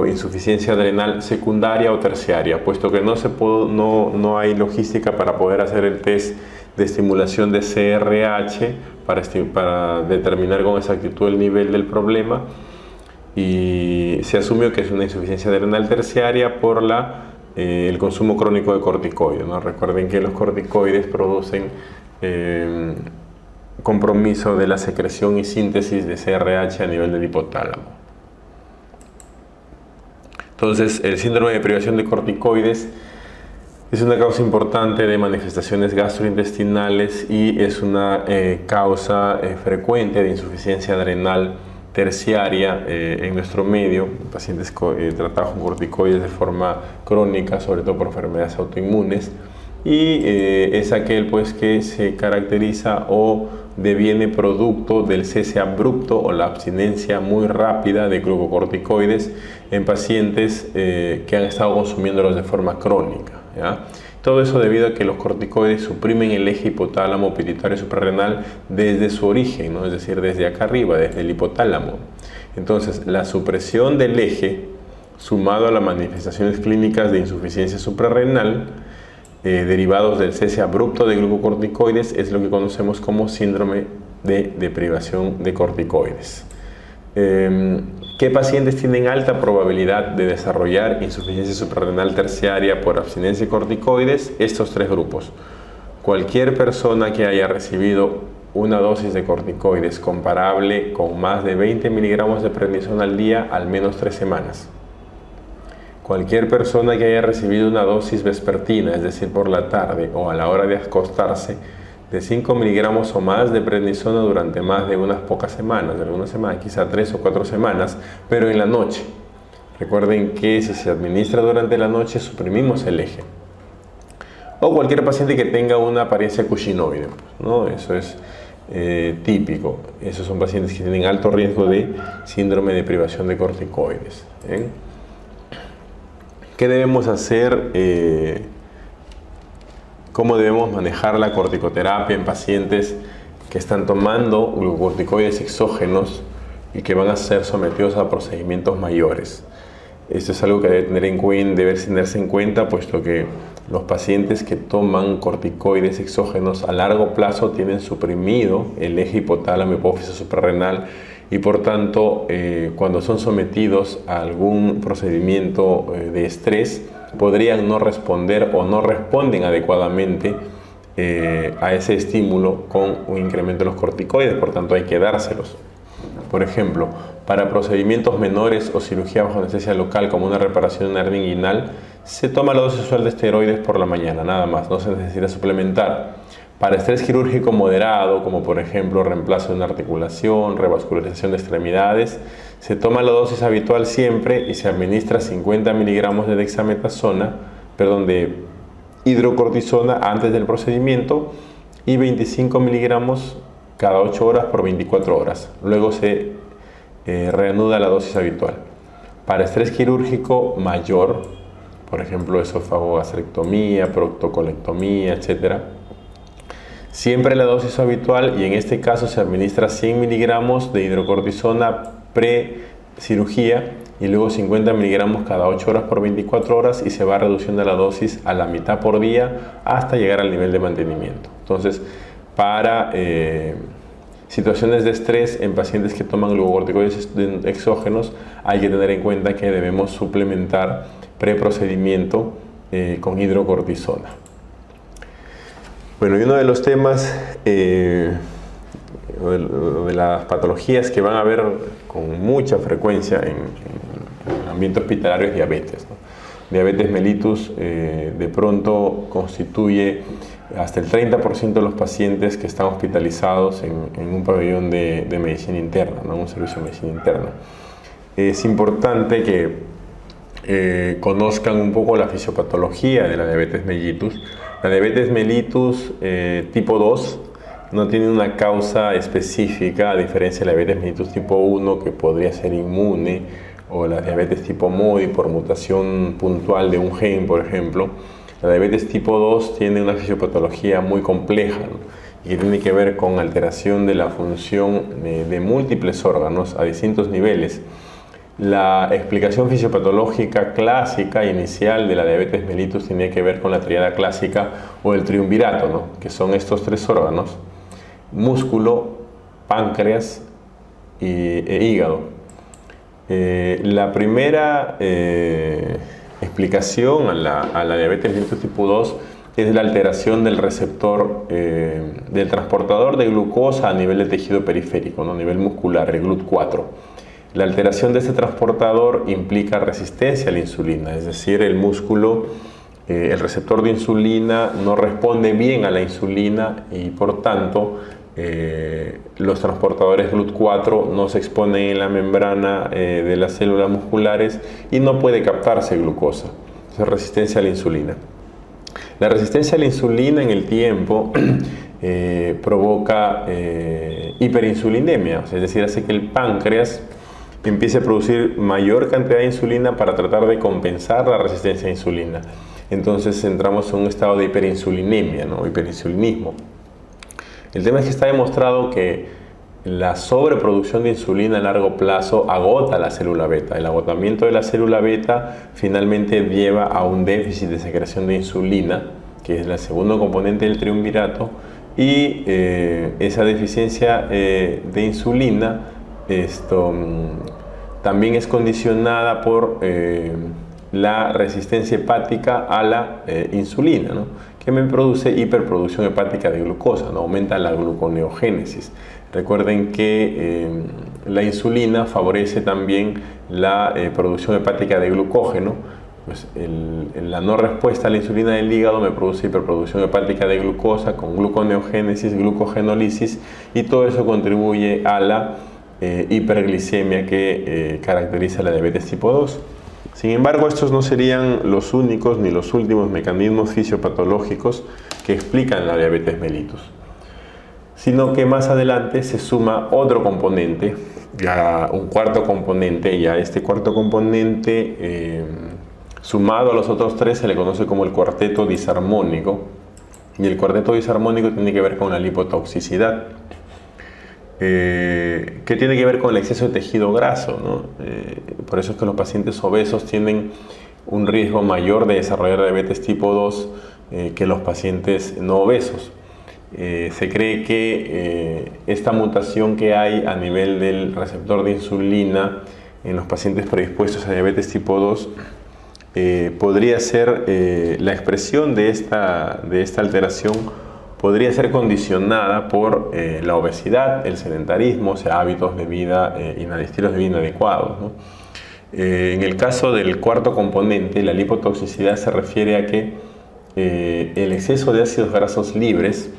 insuficiencia adrenal secundaria o terciaria, puesto que no hay logística para poder hacer el test de estimulación de CRH para determinar con exactitud el nivel del problema, y se asumió que es una insuficiencia adrenal terciaria por el consumo crónico de corticoides, ¿no? Recuerden que los corticoides producen compromiso de la secreción y síntesis de CRH a nivel del hipotálamo. Entonces, el síndrome de privación de corticoides es una causa importante de manifestaciones gastrointestinales y es una causa frecuente de insuficiencia adrenal terciaria en nuestro medio. Pacientes tratados con corticoides de forma crónica, sobre todo por enfermedades autoinmunes, y es aquel pues que se caracteriza o deviene producto del cese abrupto o la abstinencia muy rápida de glucocorticoides en pacientes que han estado consumiéndolos de forma crónica, ¿ya? Todo eso debido a que los corticoides suprimen el eje hipotálamo pituitario suprarrenal desde su origen, ¿no? Es decir, desde acá arriba, desde el hipotálamo. Entonces, la supresión del eje, sumado a las manifestaciones clínicas de insuficiencia suprarrenal, derivados del cese abrupto de glucocorticoides, es lo que conocemos como síndrome de deprivación de corticoides. ¿Qué pacientes tienen alta probabilidad de desarrollar insuficiencia suprarrenal terciaria por abstinencia de corticoides? Estos 3 grupos. Cualquier persona que haya recibido una dosis de corticoides comparable con más de 20 miligramos de prednisona al día al menos 3 semanas. Cualquier persona que haya recibido una dosis vespertina, es decir, por la tarde o a la hora de acostarse, de 5 miligramos o más de prednisona durante más de unas pocas semanas, de algunas semanas, quizá 3 o 4 semanas, pero en la noche. Recuerden que si se administra durante la noche, suprimimos el eje. O cualquier paciente que tenga una apariencia cushinoide, ¿no? Eso es típico. Esos son pacientes que tienen alto riesgo de síndrome de privación de corticoides. ¿Qué debemos hacer? ¿Cómo debemos manejar la corticoterapia en pacientes que están tomando glucocorticoides exógenos y que van a ser sometidos a procedimientos mayores? Esto es algo que debe tenerse en cuenta, puesto que los pacientes que toman corticoides exógenos a largo plazo tienen suprimido el eje hipotálamo hipófisis suprarrenal y por tanto cuando son sometidos a algún procedimiento de estrés podrían no responder o no responden adecuadamente a ese estímulo con un incremento de los corticoides, por tanto hay que dárselos. Por ejemplo, para procedimientos menores o cirugía bajo anestesia local como una reparación de una hernia inguinal, se toma la dosis usual de esteroides por la mañana, nada más, no se necesita suplementar. Para estrés quirúrgico moderado, como por ejemplo reemplazo de una articulación, revascularización de extremidades, se toma la dosis habitual siempre y se administra 50 miligramos de de hidrocortisona antes del procedimiento y 25 miligramos cada 8 horas por 24 horas. Luego se reanuda la dosis habitual. Para estrés quirúrgico mayor, por ejemplo esofagogastrectomía, proctocolectomía, etc., siempre la dosis habitual y en este caso se administra 100 miligramos de hidrocortisona pre-cirugía y luego 50 miligramos cada 8 horas por 24 horas y se va reduciendo la dosis a la mitad por día hasta llegar al nivel de mantenimiento. Entonces, para situaciones de estrés en pacientes que toman glucocorticoides exógenos hay que tener en cuenta que debemos suplementar preprocedimiento con hidrocortisona. Bueno, y uno de los temas de las patologías que van a haber con mucha frecuencia en el ambiente hospitalario es diabetes, ¿no? Diabetes mellitus de pronto constituye hasta el 30% de los pacientes que están hospitalizados en un pabellón de medicina interna, ¿no? Un servicio de medicina interna. Es importante que conozcan un poco la fisiopatología de la diabetes mellitus. La diabetes mellitus tipo 2 no tiene una causa específica, a diferencia de la diabetes mellitus tipo 1 que podría ser inmune, o la diabetes tipo MODY por mutación puntual de un gen, por ejemplo. La diabetes tipo 2 tiene una fisiopatología muy compleja, ¿no? Y que tiene que ver con alteración de la función de múltiples órganos a distintos niveles. La explicación fisiopatológica clásica inicial de la diabetes mellitus tenía que ver con la tríada clásica o el triunvirato, ¿no? Que son estos 3 órganos: músculo, páncreas e hígado. La primera explicación a la diabetes mellitus tipo 2 es la alteración del receptor del transportador de glucosa a nivel de tejido periférico, ¿no? A nivel muscular, el GLUT4. La alteración de este transportador implica resistencia a la insulina, es decir, el músculo, el receptor de insulina no responde bien a la insulina y por tanto los transportadores GLUT4 no se exponen en la membrana de las células musculares y no puede captarse glucosa. Es resistencia a la insulina. La resistencia a la insulina en el tiempo provoca hiperinsulinemia, es decir, hace que el páncreas empiece a producir mayor cantidad de insulina para tratar de compensar la resistencia a insulina. Entonces entramos en un estado de hiperinsulinemia, ¿no? Hiperinsulinismo. El tema es que está demostrado que la sobreproducción de insulina a largo plazo agota la célula beta. El agotamiento de la célula beta finalmente lleva a un déficit de secreción de insulina, que es el segundo componente del triunvirato, y esa deficiencia de insulina también es condicionada por la resistencia hepática a la insulina, ¿no? que me produce hiperproducción hepática de glucosa, ¿no? Aumenta la gluconeogénesis. Recuerden que la insulina favorece también la producción hepática de glucógeno. Pues la no respuesta a la insulina del hígado me produce hiperproducción hepática de glucosa con gluconeogénesis, glucogenólisis, y todo eso contribuye a la hiperglicemia que caracteriza la diabetes tipo 2. Sin embargo, estos no serían los únicos ni los últimos mecanismos fisiopatológicos que explican la diabetes mellitus, sino que más adelante se suma otro componente, ya un cuarto componente, y a este cuarto componente sumado a los otros tres se le conoce como el cuarteto disarmónico, y el cuarteto disarmónico tiene que ver con la lipotoxicidad, que tiene que ver con el exceso de tejido graso, ¿no? Por eso es que los pacientes obesos tienen un riesgo mayor de desarrollar diabetes tipo 2 que los pacientes no obesos. Se cree que esta mutación que hay a nivel del receptor de insulina en los pacientes predispuestos a diabetes tipo 2 podría ser la expresión de esta alteración podría ser condicionada por la obesidad, el sedentarismo, o sea, hábitos de vida, estilos de vida inadecuados, ¿no? En el caso del cuarto componente, la lipotoxicidad se refiere a que el exceso de ácidos grasos libres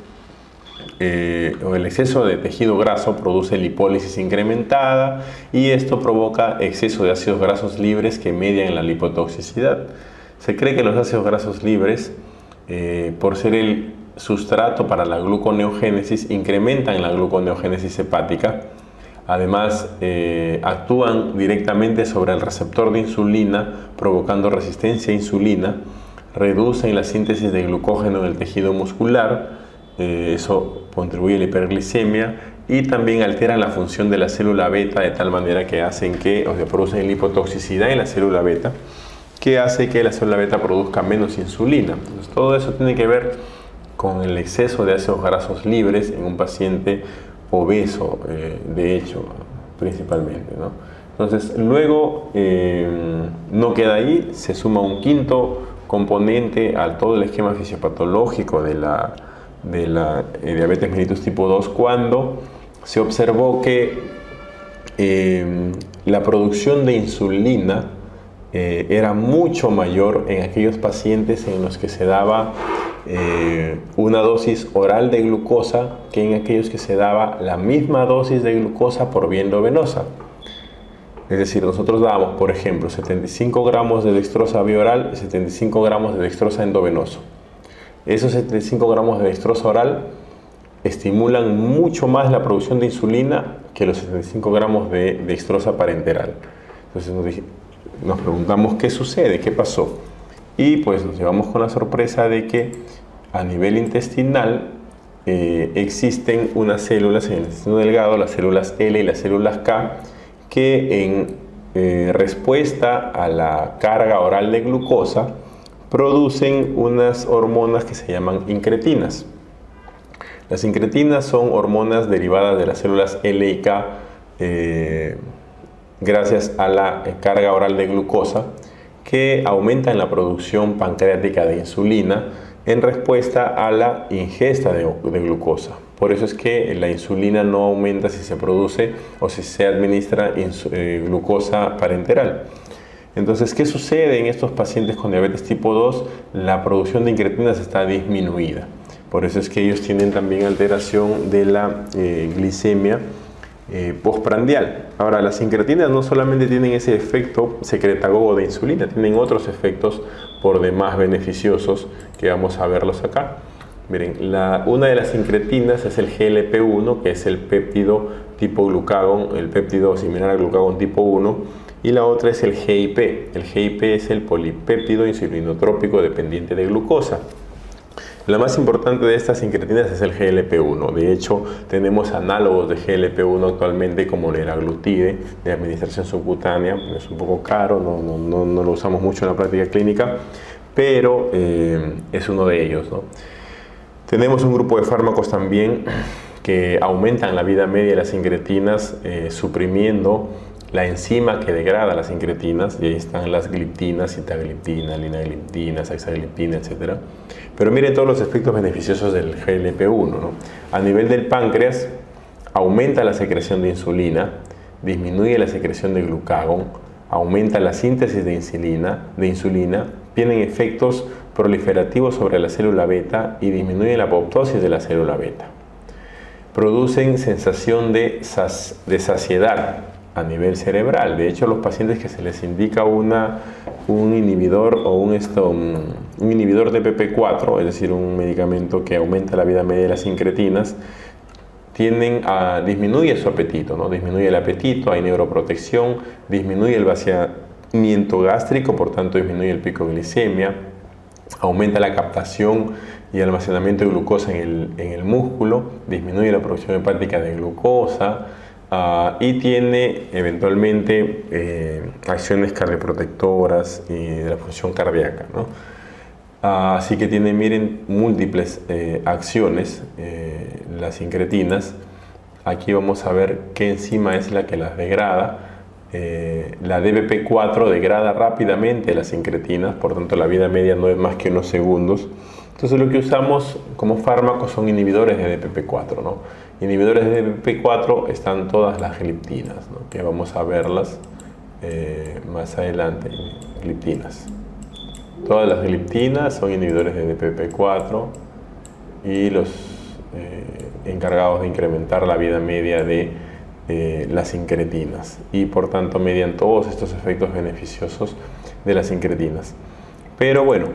o el exceso de tejido graso produce lipólisis incrementada, y esto provoca exceso de ácidos grasos libres que median la lipotoxicidad. Se cree que los ácidos grasos libres, por ser el sustrato para la gluconeogénesis, incrementan la gluconeogénesis hepática. Además, actúan directamente sobre el receptor de insulina, provocando resistencia a insulina, reducen la síntesis de glucógeno en el tejido muscular, eso contribuye a la hiperglicemia, y también alteran la función de la célula beta de tal manera que hacen que, o sea, producen lipotoxicidad en la célula beta, que hace que la célula beta produzca menos insulina. Entonces, todo eso tiene que ver con el exceso de ácidos grasos libres en un paciente obeso, de hecho, principalmente, ¿no? Entonces, luego no queda ahí, se suma un quinto componente a todo el esquema fisiopatológico de la diabetes mellitus tipo 2, cuando se observó que la producción de insulina era mucho mayor en aquellos pacientes en los que se daba una dosis oral de glucosa que en aquellos que se daba la misma dosis de glucosa por vía endovenosa. Es decir, nosotros dábamos, por ejemplo, 75 gramos de dextrosa vía oral y 75 gramos de dextrosa endovenoso. Esos 75 gramos de dextrosa oral estimulan mucho más la producción de insulina que los 75 gramos de dextrosa parenteral. Entonces nos preguntamos qué sucede, qué pasó. Y pues nos llevamos con la sorpresa de que a nivel intestinal existen unas células en el intestino delgado, las células L y las células K, que en respuesta a la carga oral de glucosa producen unas hormonas que se llaman incretinas. Las incretinas son hormonas derivadas de las células L y K gracias a la carga oral de glucosa, que aumentan la producción pancreática de insulina en respuesta a la ingesta de glucosa. Por eso es que la insulina no aumenta si se produce o si se administra glucosa parenteral. Entonces, ¿qué sucede en estos pacientes con diabetes tipo 2? La producción de incretinas está disminuida. Por eso es que ellos tienen también alteración de la glicemia postprandial. Ahora, las incretinas no solamente tienen ese efecto secretagogo de insulina, tienen otros efectos por demás beneficiosos que vamos a verlos acá. Miren, una de las incretinas es el GLP-1, que es el péptido tipo glucagón, el péptido similar al glucagón tipo 1, y la otra es el GIP. El GIP es el polipéptido insulinotrópico dependiente de glucosa. La más importante de estas incretinas es el GLP-1. De hecho, tenemos análogos de GLP-1 actualmente como el liraglutide de administración subcutánea. Es un poco caro, no lo usamos mucho en la práctica clínica, pero es uno de ellos, ¿no? Tenemos un grupo de fármacos también que aumentan la vida media de las incretinas, suprimiendo la enzima que degrada las incretinas, y ahí están las gliptinas, sitagliptina, linagliptina, saxagliptina, etc. Pero miren todos los efectos beneficiosos del GLP-1, ¿no? A nivel del páncreas, aumenta la secreción de insulina, disminuye la secreción de glucagón, aumenta la síntesis de insulina, tienen efectos proliferativos sobre la célula beta y disminuye la apoptosis de la célula beta. Producen sensación de saciedad a nivel cerebral. De hecho, los pacientes que se les indica un inhibidor o un inhibidor de PP4, es decir, un medicamento que aumenta la vida media de las incretinas, disminuye su apetito, ¿no? Disminuye el apetito, hay neuroprotección, disminuye el vaciamiento gástrico, por tanto disminuye el pico de glicemia, aumenta la captación y almacenamiento de glucosa en el músculo, disminuye la producción hepática de glucosa y tiene eventualmente acciones cardioprotectoras y de la función cardíaca, ¿no? Así que tiene, miren, múltiples acciones las incretinas. Aquí vamos a ver qué enzima es la que las degrada. La DPP4 degrada rápidamente las incretinas, por tanto la vida media no es más que unos segundos. Entonces lo que usamos como fármaco son inhibidores de DPP4, ¿no? Inhibidores de DPP4 están todas las gliptinas, ¿no? Que vamos a verlas más adelante, gliptinas. Todas las gliptinas son inhibidores de DPP4 y los encargados de incrementar la vida media de las incretinas, y por tanto median todos estos efectos beneficiosos de las incretinas. Pero bueno,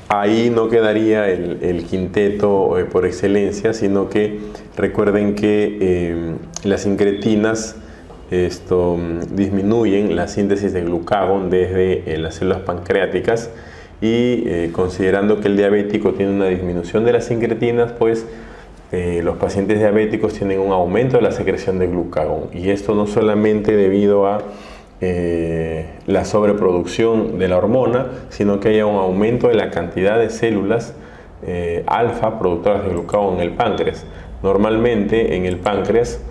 ahí no quedaría el quinteto por excelencia, sino que recuerden que las incretinas disminuyen la síntesis de glucagón desde las células pancreáticas, y considerando que el diabético tiene una disminución de las incretinas, pues los pacientes diabéticos tienen un aumento de la secreción de glucagón, y esto no solamente debido a la sobreproducción de la hormona, sino que haya un aumento de la cantidad de células alfa productoras de glucagón en el páncreas. Normalmente en el páncreas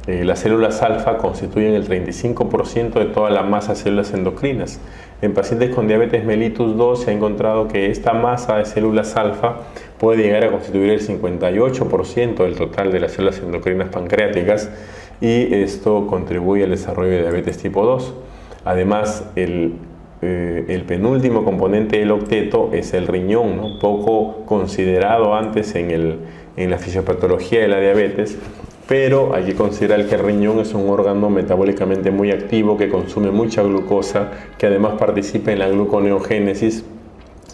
las células alfa constituyen el 35% de toda la masa de células endocrinas. En pacientes con diabetes mellitus 2 se ha encontrado que esta masa de células alfa puede llegar a constituir el 58% del total de las células endocrinas pancreáticas, y esto contribuye al desarrollo de diabetes tipo 2. Además, el penúltimo componente del octeto es el riñón, ¿no? Poco considerado antes en la fisiopatología de la diabetes, pero hay que considerar que el riñón es un órgano metabólicamente muy activo que consume mucha glucosa, que además participa en la gluconeogénesis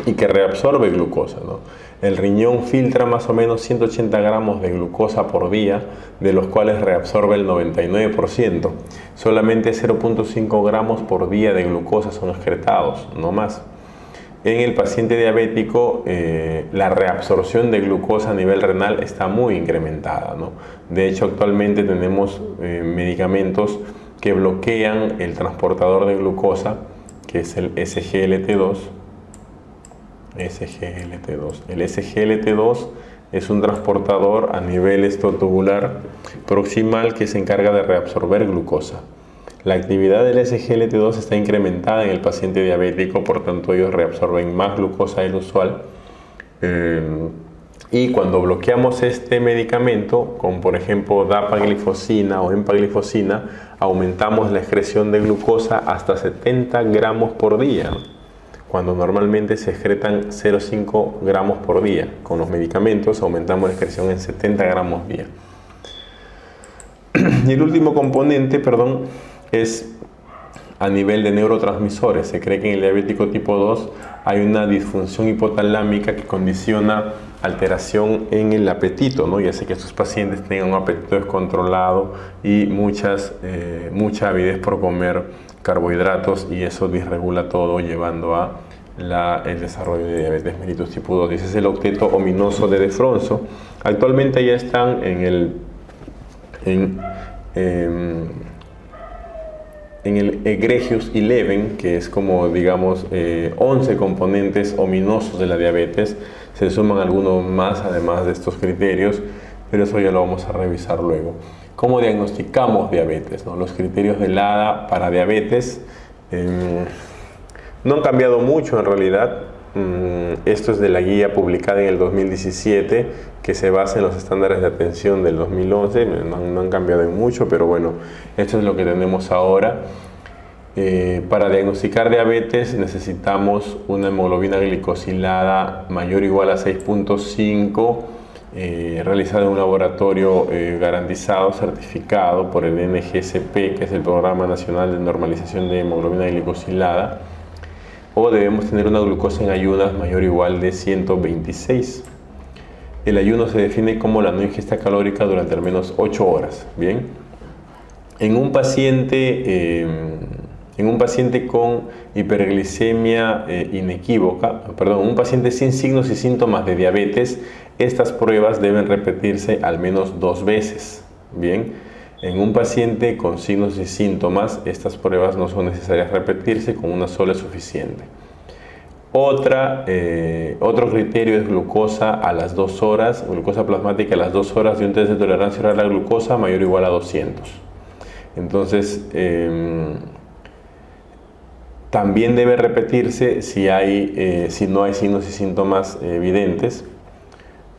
y que reabsorbe glucosa, ¿no? El riñón filtra más o menos 180 gramos de glucosa por día, de los cuales reabsorbe el 99%. Solamente 0.5 gramos por día de glucosa son excretados, no más. En el paciente diabético, la reabsorción de glucosa a nivel renal está muy incrementada, ¿no? De hecho, actualmente tenemos medicamentos que bloquean el transportador de glucosa, que es el SGLT2. El SGLT2 es un transportador a nivel tubular proximal que se encarga de reabsorber glucosa. La actividad del SGLT2 está incrementada en el paciente diabético, por tanto ellos reabsorben más glucosa del usual. Y cuando bloqueamos este medicamento, con por ejemplo dapaglifosina o empaglifosina, aumentamos la excreción de glucosa hasta 70 gramos por día, cuando normalmente se excretan 0,5 gramos por día. Con los medicamentos aumentamos la excreción en 70 gramos día. Y el último componente, es a nivel de neurotransmisores. Se cree que en el diabético tipo 2 hay una disfunción hipotalámica que condiciona alteración en el apetito, ¿no? Y hace que estos pacientes tengan un apetito descontrolado y mucha avidez por comer carbohidratos, y eso disregula todo, llevando a el desarrollo de diabetes mellitus tipo 2. Ese es el octeto ominoso de Defronzo. Actualmente ya están en el Egregious 11, que es como, digamos, 11 componentes ominosos de la diabetes. Se suman algunos más además de estos criterios, pero eso ya lo vamos a revisar luego. ¿Cómo diagnosticamos diabetes, ¿no? Los criterios del ADA para diabetes no han cambiado mucho en realidad. Esto es de la guía publicada en el 2017, que se basa en los estándares de atención del 2011. No han cambiado en mucho, pero bueno, esto es lo que tenemos ahora. Para diagnosticar diabetes necesitamos una hemoglobina glicosilada mayor o igual a 6.5, realizada en un laboratorio garantizado, certificado por el NGSP, que es el Programa Nacional de Normalización de Hemoglobina Glicosilada, o debemos tener una glucosa en ayunas mayor o igual de 126. El ayuno se define como la no ingesta calórica durante al menos 8 horas. Bien, en un paciente con hiperglicemia inequívoca, un paciente sin signos y síntomas de diabetes, estas pruebas deben repetirse al menos 2 veces. Bien, en un paciente con signos y síntomas, estas pruebas no son necesarias repetirse, con una sola es suficiente. Otro criterio es glucosa a las 2 horas, glucosa plasmática a las 2 horas de un test de tolerancia oral a la glucosa mayor o igual a 200. Entonces, también debe repetirse si no hay signos y síntomas evidentes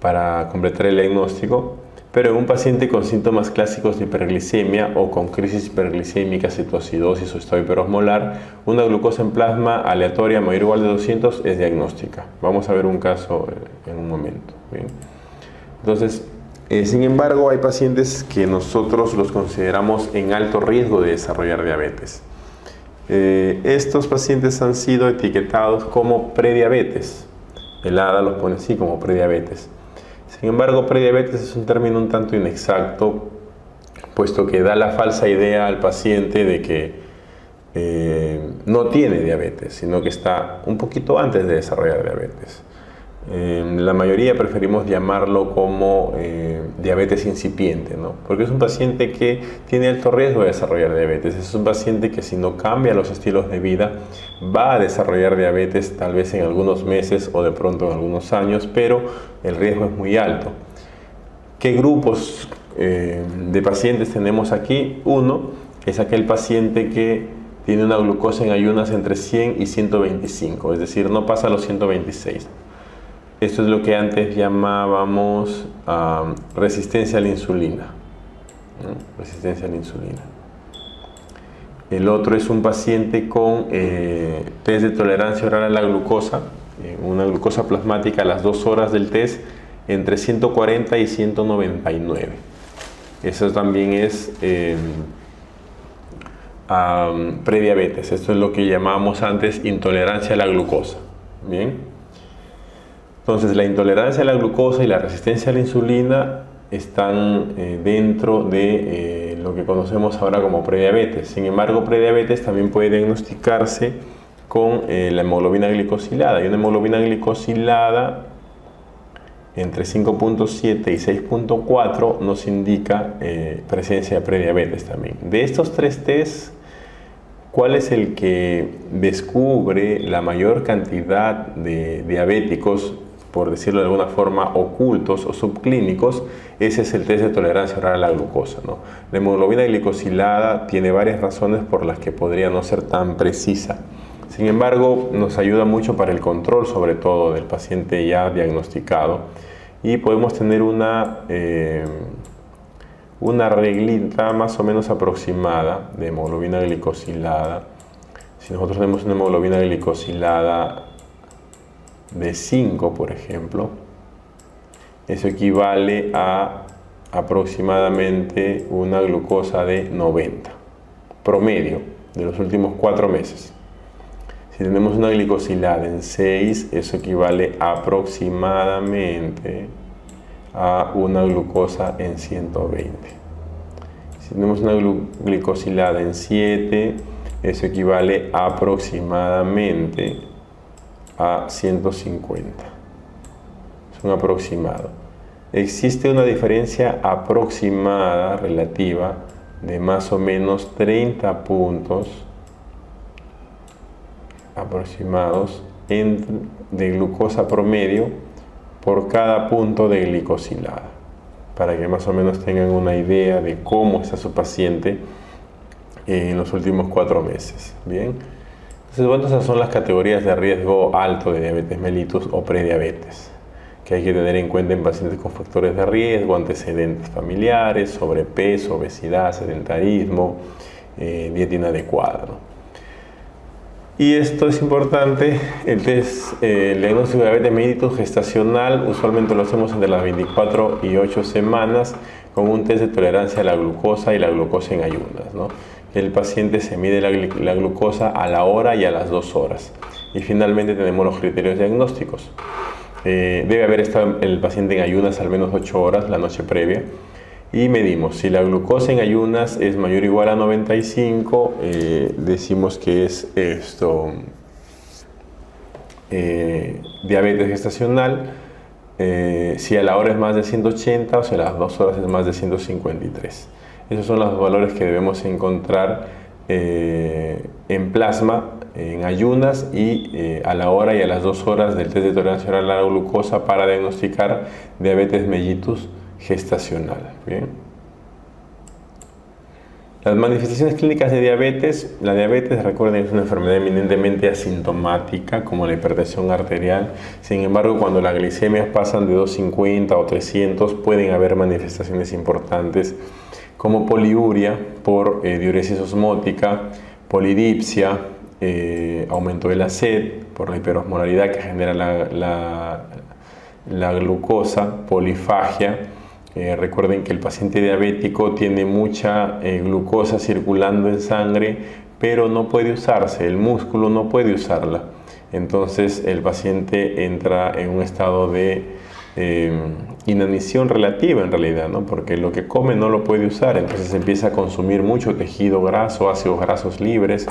para completar el diagnóstico. Pero en un paciente con síntomas clásicos de hiperglicemia o con crisis hiperglicémica, cetoacidosis o estado hiperosmolar, una glucosa en plasma aleatoria mayor o igual de 200 es diagnóstica. Vamos a ver un caso en un momento. Bien. Entonces, sin embargo, hay pacientes que nosotros los consideramos en alto riesgo de desarrollar diabetes. Estos pacientes han sido etiquetados como prediabetes. El ADA los pone así, como prediabetes. Sin embargo, prediabetes es un término un tanto inexacto, puesto que da la falsa idea al paciente de que no tiene diabetes, sino que está un poquito antes de desarrollar diabetes. La mayoría preferimos llamarlo como diabetes incipiente, ¿no? Porque es un paciente que tiene alto riesgo de desarrollar diabetes. Es un paciente que, si no cambia los estilos de vida, va a desarrollar diabetes tal vez en algunos meses o de pronto en algunos años, pero el riesgo es muy alto. ¿Qué grupos de pacientes tenemos aquí? Uno es aquel paciente que tiene una glucosa en ayunas entre 100 y 125, es decir, no pasa a los 126. Esto es lo que antes llamábamos resistencia a la insulina, ¿no? Resistencia a la insulina. El otro es un paciente con test de tolerancia oral a la glucosa, una glucosa plasmática a las 2 horas del test entre 140 y 199. Eso también es prediabetes. Esto es lo que llamábamos antes intolerancia a la glucosa. Bien. Entonces, la intolerancia a la glucosa y la resistencia a la insulina están dentro de lo que conocemos ahora como prediabetes. Sin embargo, prediabetes también puede diagnosticarse con la hemoglobina glicosilada. Y una hemoglobina glicosilada entre 5.7 y 6.4 nos indica presencia de prediabetes también. De estos 3 tests, ¿cuál es el que descubre la mayor cantidad de diabéticos, por decirlo de alguna forma, ocultos o subclínicos? Ese es el test de tolerancia oral a la glucosa, ¿no? La hemoglobina glicosilada tiene varias razones por las que podría no ser tan precisa. Sin embargo, nos ayuda mucho para el control, sobre todo del paciente ya diagnosticado, y podemos tener una reglita más o menos aproximada de hemoglobina glicosilada. Si nosotros tenemos una hemoglobina glicosilada de 5, por ejemplo, eso equivale a aproximadamente una glucosa de 90, promedio de los últimos 4 meses. Si tenemos una glicosilada en 6, eso equivale aproximadamente a una glucosa en 120. Si tenemos una glicosilada en 7, eso equivale aproximadamente a 150. Es un aproximado. Existe una diferencia aproximada relativa de más o menos 30 puntos aproximados de glucosa promedio por cada punto de glicosilada. para que más o menos tengan una idea de cómo está su paciente en los últimos 4 meses. Bien, entonces, bueno, esas son las categorías de riesgo alto de diabetes mellitus o prediabetes, que hay que tener en cuenta en pacientes con factores de riesgo, antecedentes familiares, sobrepeso, obesidad, sedentarismo, dieta inadecuada, ¿no? Y esto es importante, el diagnóstico de diabetes mellitus gestacional usualmente lo hacemos entre las 24 y 8 semanas con un test de tolerancia a la glucosa y la glucosa en ayunas, ¿no? El paciente se mide la glucosa a la hora y a las 2 horas. Y finalmente tenemos los criterios diagnósticos. Debe haber estado el paciente en ayunas al menos 8 horas la noche previa. Y medimos, si la glucosa en ayunas es mayor o igual a 95, decimos que es diabetes gestacional. Si a la hora es más de 180 o si a las 2 horas es más de 153. Esos son los valores que debemos encontrar en plasma, en ayunas y a la hora y a las 2 horas del test de tolerancia oral a la glucosa para diagnosticar diabetes mellitus gestacional. Bien. Las manifestaciones clínicas de diabetes. La diabetes, recuerden, es una enfermedad eminentemente asintomática, como la hipertensión arterial. Sin embargo, cuando las glicemias pasan de 250 o 300, pueden haber manifestaciones importantes como poliuria por diuresis osmótica, polidipsia, aumento de la sed por la hiperosmolaridad que genera la glucosa, polifagia. Recuerden que el paciente diabético tiene mucha glucosa circulando en sangre, pero no puede usarse, el músculo no puede usarla. Entonces el paciente entra en un estado de inanición relativa en realidad, ¿no? Porque lo que come no lo puede usar, entonces empieza a consumir mucho tejido graso, ácidos grasos libres,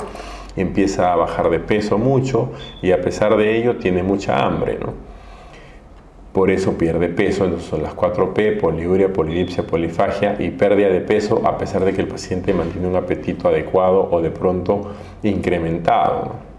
empieza a bajar de peso mucho y a pesar de ello tiene mucha hambre, ¿no? Por eso pierde peso. Entonces son las 4P, poliuria, polidipsia, polifagia y pérdida de peso a pesar de que el paciente mantiene un apetito adecuado o de pronto incrementado, ¿no?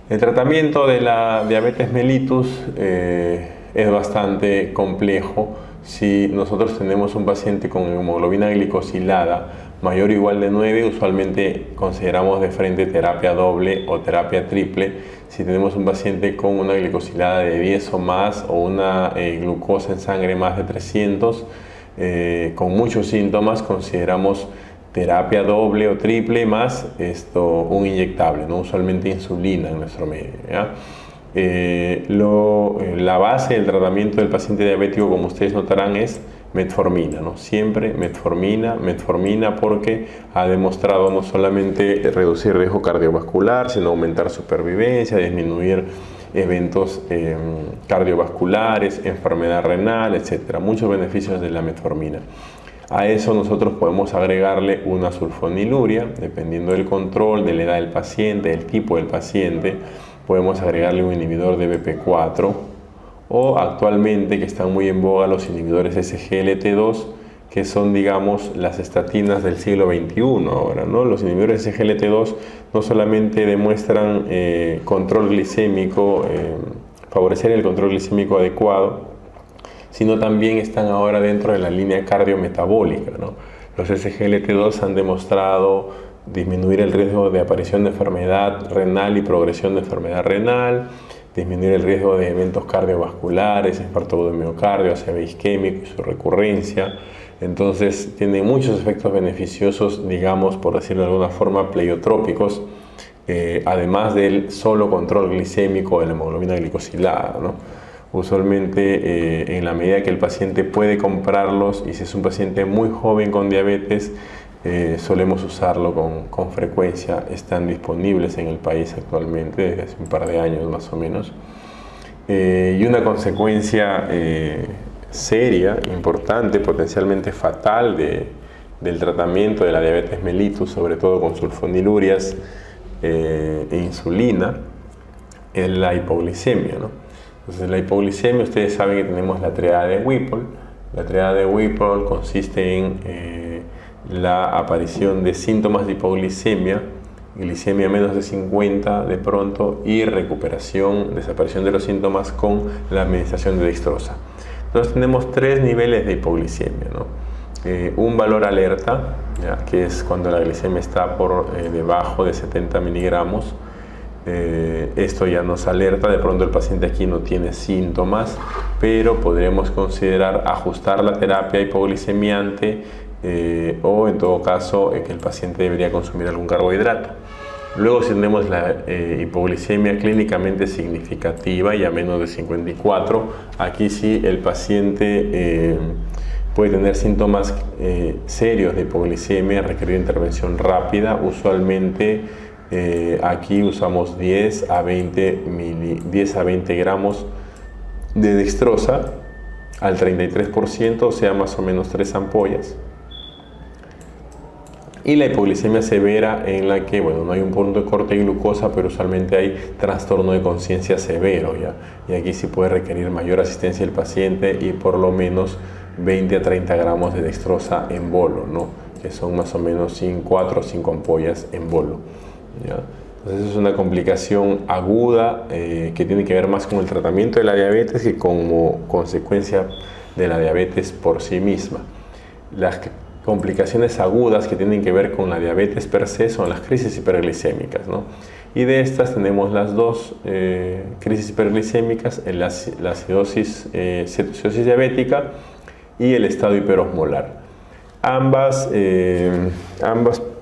El tratamiento de la diabetes mellitus es bastante complejo. Si nosotros tenemos un paciente con hemoglobina glicosilada mayor o igual de 9, usualmente consideramos de frente terapia doble o terapia triple. Si tenemos un paciente con una glicosilada de 10 o más o una glucosa en sangre más de 300, con muchos síntomas, consideramos terapia doble o triple más un inyectable, ¿no? Usualmente insulina en nuestro medio, ¿ya? La base del tratamiento del paciente diabético, como ustedes notarán, es metformina, ¿no? Siempre metformina, porque ha demostrado no solamente reducir riesgo cardiovascular, sino aumentar supervivencia, disminuir eventos cardiovasculares, enfermedad renal, etc. Muchos beneficios de la metformina. A eso nosotros podemos agregarle una sulfoniluria, dependiendo del control, de la edad del paciente, del tipo del paciente. Podemos agregarle un inhibidor de BP4 o actualmente que están muy en boga los inhibidores SGLT2, que son, digamos, las estatinas del siglo XXI ahora, ¿no? Los inhibidores SGLT2 no solamente demuestran control glicémico, favorecer el control glicémico adecuado, sino también están ahora dentro de la línea cardiometabólica, ¿no? Los SGLT2 han demostrado disminuir el riesgo de aparición de enfermedad renal y progresión de enfermedad renal, disminuir el riesgo de eventos cardiovasculares, infarto agudo de miocardio, ACV isquémico y su recurrencia. Entonces tiene muchos efectos beneficiosos, digamos, por decirlo de alguna forma, pleiotrópicos, además del solo control glicémico de la hemoglobina glicosilada, ¿no? Usualmente en la medida que el paciente puede comprarlos y si es un paciente muy joven con diabetes, solemos usarlo con frecuencia. Están disponibles en el país actualmente desde hace un par de años más o menos. Y una consecuencia seria, importante, potencialmente fatal del tratamiento de la diabetes mellitus, sobre todo con sulfonilurias e insulina, es la hipoglicemia, ¿no? Entonces, la hipoglicemia, ustedes saben que tenemos la triada de Whipple. La triada de Whipple consiste en la aparición de síntomas de hipoglicemia, glicemia menos de 50 de pronto y recuperación, desaparición de los síntomas con la administración de dextrosa. Entonces tenemos tres niveles de hipoglicemia, ¿no? Un valor alerta, ¿ya? Que es cuando la glicemia está por debajo de 70 miligramos. Esto ya nos alerta, de pronto el paciente aquí no tiene síntomas, pero podremos considerar ajustar la terapia hipoglicemiante o en todo caso que el paciente debería consumir algún carbohidrato. Luego, si tenemos la hipoglicemia clínicamente significativa y a menos de 54, aquí sí el paciente puede tener síntomas serios de hipoglicemia, requerir intervención rápida. Usualmente aquí usamos 10 a 20 gramos de dextrosa al 33%, o sea, más o menos 3 ampollas. Y la hipoglicemia severa, en la que, bueno, no hay un punto de corte de glucosa, pero usualmente hay trastorno de conciencia severo, ¿ya? Y aquí sí puede requerir mayor asistencia del paciente y por lo menos 20 a 30 gramos de dextrosa en bolo, ¿no? Que son más o menos 4 o 5 ampollas en bolo, ¿ya? Entonces es una complicación aguda que tiene que ver más con el tratamiento de la diabetes que como consecuencia de la diabetes por sí misma. Las complicaciones agudas que tienen que ver con la diabetes per se son las crisis hiperglicémicas, ¿no? Y de estas tenemos las dos crisis hiperglicémicas, la acidosis, cetoacidosis diabética y el estado hiperosmolar. Ambas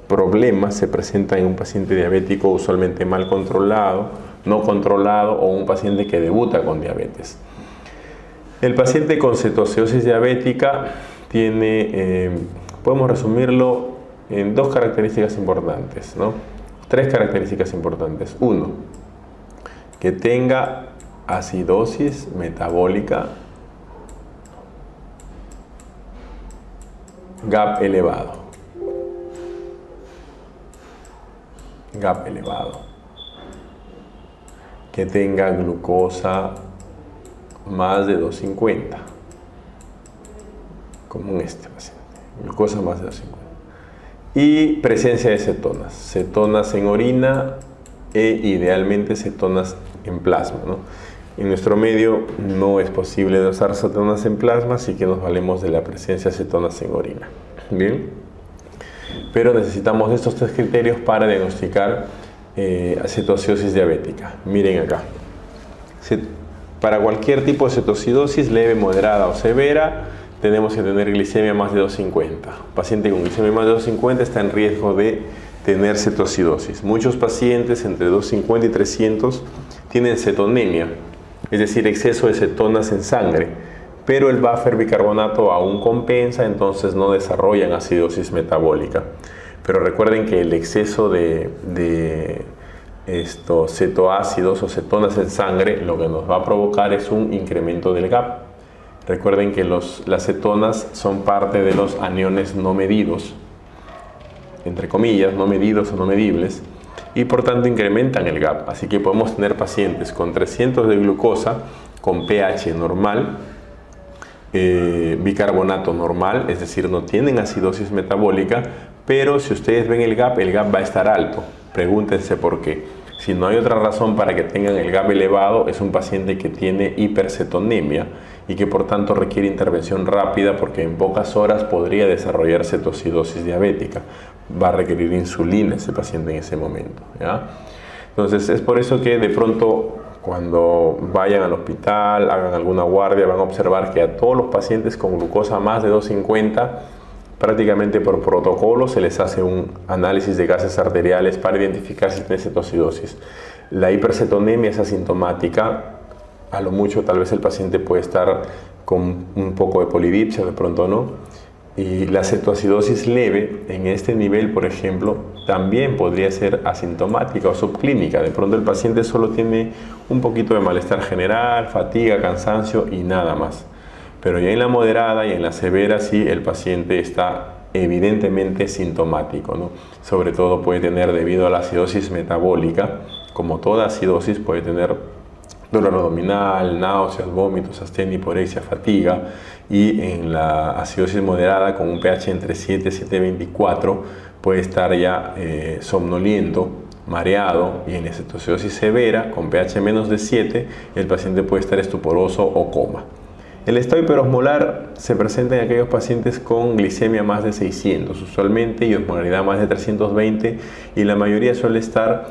problemas se presentan en un paciente diabético usualmente mal controlado, no controlado o un paciente que debuta con diabetes. El paciente con cetoacidosis diabética tiene, podemos resumirlo en dos características importantes, ¿no? Tres características importantes. Uno, que tenga acidosis metabólica, GAP elevado. GAP elevado. Que tenga glucosa más de 250, como en este paciente. Glucosa más de 250. Y presencia de cetonas. Cetonas en orina e idealmente cetonas en plasma, ¿no? En nuestro medio no es posible dosar cetonas en plasma, así que nos valemos de la presencia de cetonas en orina. Bien. Pero necesitamos estos tres criterios para diagnosticar cetoacidosis diabética. Miren acá. Para cualquier tipo de cetoacidosis, leve, moderada o severa, tenemos que tener glicemia más de 250. Un paciente con glicemia más de 250 está en riesgo de tener cetoacidosis. Muchos pacientes entre 250 y 300 tienen cetonemia, es decir, exceso de cetonas en sangre, pero el buffer bicarbonato aún compensa, entonces no desarrollan acidosis metabólica. Pero recuerden que el exceso de estos cetoácidos o cetonas en sangre lo que nos va a provocar es un incremento del GAP. Recuerden que las cetonas son parte de los aniones no medidos, entre comillas, no medidos o no medibles, y por tanto incrementan el GAP. Así que podemos tener pacientes con 300 de glucosa, con pH normal, bicarbonato normal, es decir, no tienen acidosis metabólica, pero si ustedes ven el GAP va a estar alto. Pregúntense por qué. Si no hay otra razón para que tengan el GAP elevado, es un paciente que tiene hipercetonemia y que por tanto requiere intervención rápida porque en pocas horas podría desarrollar cetoacidosis diabética. Va a requerir insulina ese paciente en ese momento, ¿ya? Entonces es por eso que de pronto cuando vayan al hospital, hagan alguna guardia, van a observar que a todos los pacientes con glucosa más de 250, prácticamente por protocolo se les hace un análisis de gases arteriales para identificar si tiene cetoacidosis. La hipercetonemia es asintomática, a lo mucho tal vez el paciente puede estar con un poco de polidipsia, de pronto no. Y la cetoacidosis leve en este nivel, por ejemplo, también podría ser asintomática o subclínica. De pronto el paciente solo tiene un poquito de malestar general, fatiga, cansancio y nada más. Pero ya en la moderada y en la severa sí el paciente está evidentemente sintomático, ¿no? Sobre todo puede tener, debido a la acidosis metabólica, como toda acidosis, puede tener dolor abdominal, náuseas, vómitos, astenia, hiporexia, fatiga. Y en la acidosis moderada, con un pH entre 7 y 7,24, puede estar ya somnoliento, mareado. Y en la cetoacidosis severa, con pH menos de 7, el paciente puede estar estuporoso o coma. El estado hiperosmolar se presenta en aquellos pacientes con glicemia más de 600 usualmente y osmolaridad más de 320, y la mayoría suele estar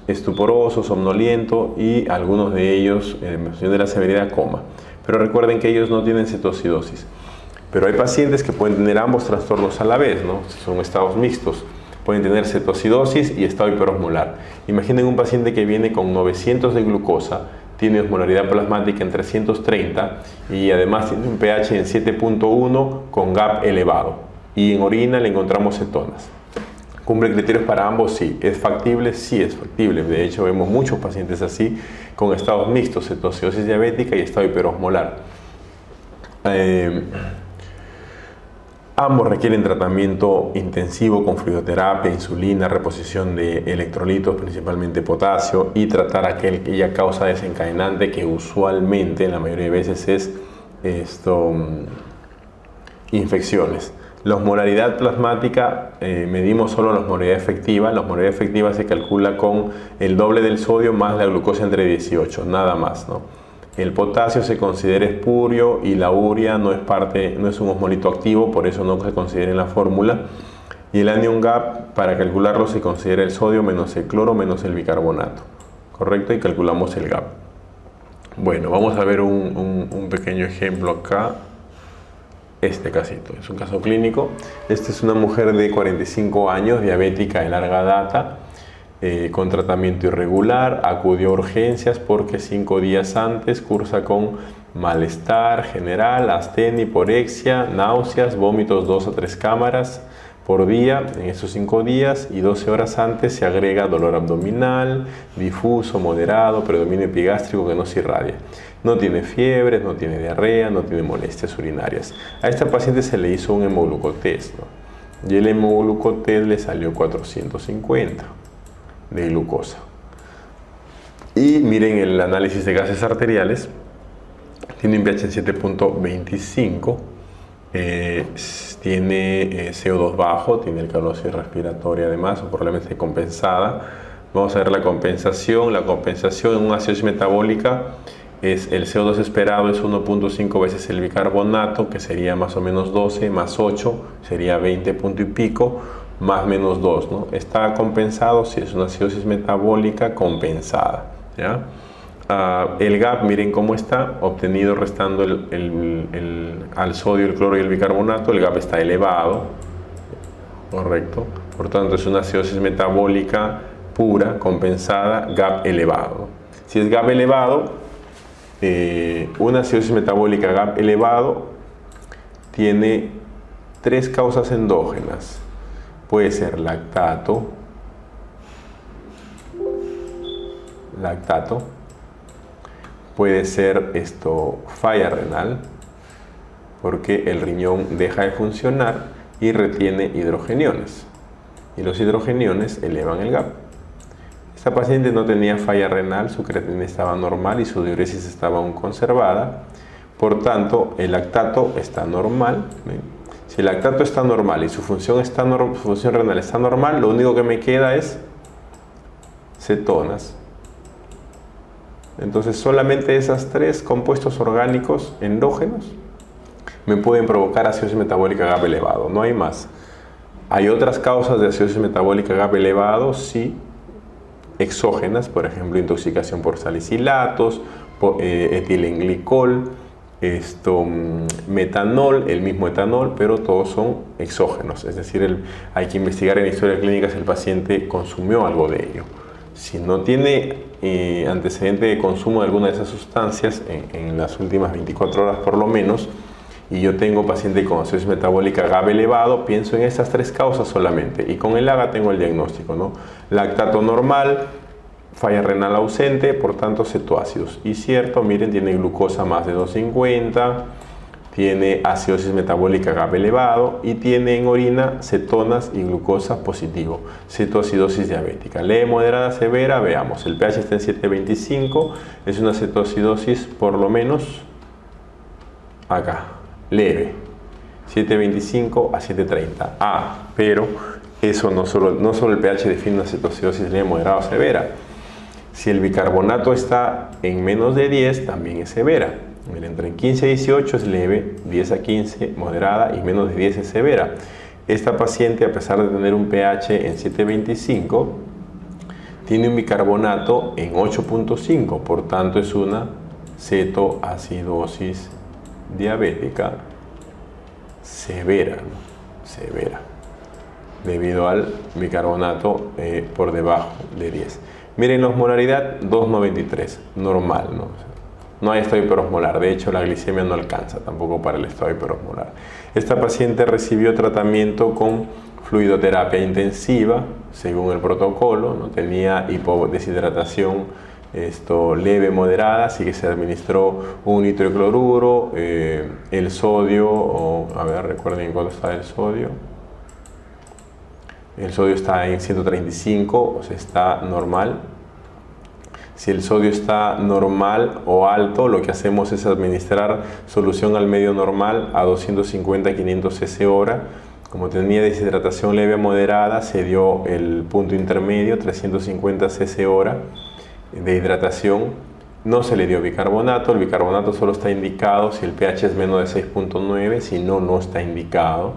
estuporoso, somnoliento y algunos de ellos, en función de la severidad, coma. Pero recuerden que ellos no tienen cetoacidosis. Pero hay pacientes que pueden tener ambos trastornos a la vez, ¿no? Son estados mixtos. Pueden tener cetoacidosis y estado hiperosmolar. Imaginen un paciente que viene con 900 de glucosa, tiene osmolaridad plasmática en 330 y además tiene un pH en 7.1 con GAP elevado. Y en orina le encontramos cetonas. ¿Cumple criterios para ambos? Sí. ¿Es factible? Sí, es factible. De hecho, vemos muchos pacientes así con estados mixtos, cetoacidosis diabética y estado hiperosmolar. Ambos requieren tratamiento intensivo con fluidoterapia, insulina, reposición de electrolitos, principalmente potasio, y tratar aquella causa desencadenante que usualmente, en la mayoría de veces, es infecciones. La osmolaridad plasmática, medimos solo la osmolaridad efectiva. La osmolaridad efectiva se calcula con el doble del sodio más la glucosa entre 18, nada más, ¿no? El potasio se considera espurio y la urea no es un osmolito activo, por eso no se considera en la fórmula. Y el anion gap, para calcularlo, se considera el sodio menos el cloro menos el bicarbonato, ¿correcto? Y calculamos el gap. Bueno, vamos a ver un pequeño ejemplo acá. Este casito es un caso clínico. Esta es una mujer de 45 años, diabética de larga data, con tratamiento irregular. Acudió a urgencias porque 5 días antes cursa con malestar general, astenia, hiporexia, náuseas, vómitos 2 a 3 cámaras por día en esos 5 días, y 12 horas antes se agrega dolor abdominal, difuso, moderado, predominio epigástrico que no se irradia. No tiene fiebre, no tiene diarrea, no tiene molestias urinarias. A esta paciente se le hizo un hemoglucotest, ¿no? Y el hemoglucotest le salió 450 de glucosa. Y miren el análisis de gases arteriales. Tiene un pH en 7.25, tiene CO2 bajo, tiene alcalosis respiratoria además, o probablemente compensada. Vamos a ver la compensación. La compensación en una acidosis metabólica es el CO2 esperado es 1.5 veces el bicarbonato, que sería más o menos 12, más 8, sería 20 punto y pico, más menos 2, ¿no? Está compensado si es una acidosis metabólica compensada, ¿ya? El GAP, miren cómo está, obtenido restando al sodio, el cloro y el bicarbonato. El GAP está elevado, correcto, por tanto es una acidosis metabólica pura, compensada, GAP elevado. Si es GAP elevado, una acidosis metabólica GAP elevado tiene 3 causas endógenas. Puede ser lactato, puede ser falla renal, porque el riñón deja de funcionar y retiene hidrogeniones, y los hidrogeniones elevan el GAP. Esta paciente no tenía falla renal, su creatinina estaba normal y su diuresis estaba aún conservada, por tanto el lactato está normal. ¿Ven? Si el lactato está normal y su función renal está normal, lo único que me queda es cetonas. Entonces solamente esas 3 compuestos orgánicos endógenos me pueden provocar acidosis metabólica GAP elevado, no hay más. Hay otras causas de acidosis metabólica GAP elevado, sí, exógenas, por ejemplo intoxicación por salicilatos, etilenglicol, metanol, el mismo etanol, pero todos son exógenos, es decir, hay que investigar en la historia clínica si el paciente consumió algo de ello. Si no tiene antecedente de consumo de alguna de esas sustancias en las últimas 24 horas por lo menos, y yo tengo paciente con acidosis metabólica GAP elevado, pienso en esas 3 causas solamente, y con el AGA tengo el diagnóstico, ¿no? Lactato normal, falla renal ausente, por tanto cetoácidos. Y cierto, miren, tiene glucosa más de 250, tiene acidosis metabólica GAP elevado y tiene en orina cetonas y glucosa positivo, cetoacidosis diabética. Leve, moderada, severa, veamos, el pH está en 7.25, es una cetoacidosis por lo menos acá, leve, 7.25 a 7.30. Pero eso no solo el pH define una cetoacidosis leve, moderada o severa. Si el bicarbonato está en menos de 10, también es severa. Miren, entre 15 a 18 es leve, 10 a 15 moderada y menos de 10 es severa. Esta paciente, a pesar de tener un pH en 7.25, tiene un bicarbonato en 8.5, por tanto es una cetoacidosis diabética severa, ¿no? Severa, debido al bicarbonato por debajo de 10. Miren, la osmolaridad 2,93, normal, ¿no? No hay estado hiperosmolar, de hecho la glicemia no alcanza tampoco para el estado hiperosmolar. Esta paciente recibió tratamiento con fluidoterapia intensiva, según el protocolo, no tenía hipodeshidratación leve moderada, así que se administró un nitrocloruro, el sodio, a ver, recuerden cuánto está el sodio. El sodio está en 135, o sea, está normal. Si el sodio está normal o alto, lo que hacemos es administrar solución al medio normal a 250-500 cc hora. Como tenía deshidratación leve moderada, se dio el punto intermedio, 350 cc hora de hidratación. No se le dio bicarbonato. El bicarbonato solo está indicado si el pH es menos de 6.9, si no, no está indicado.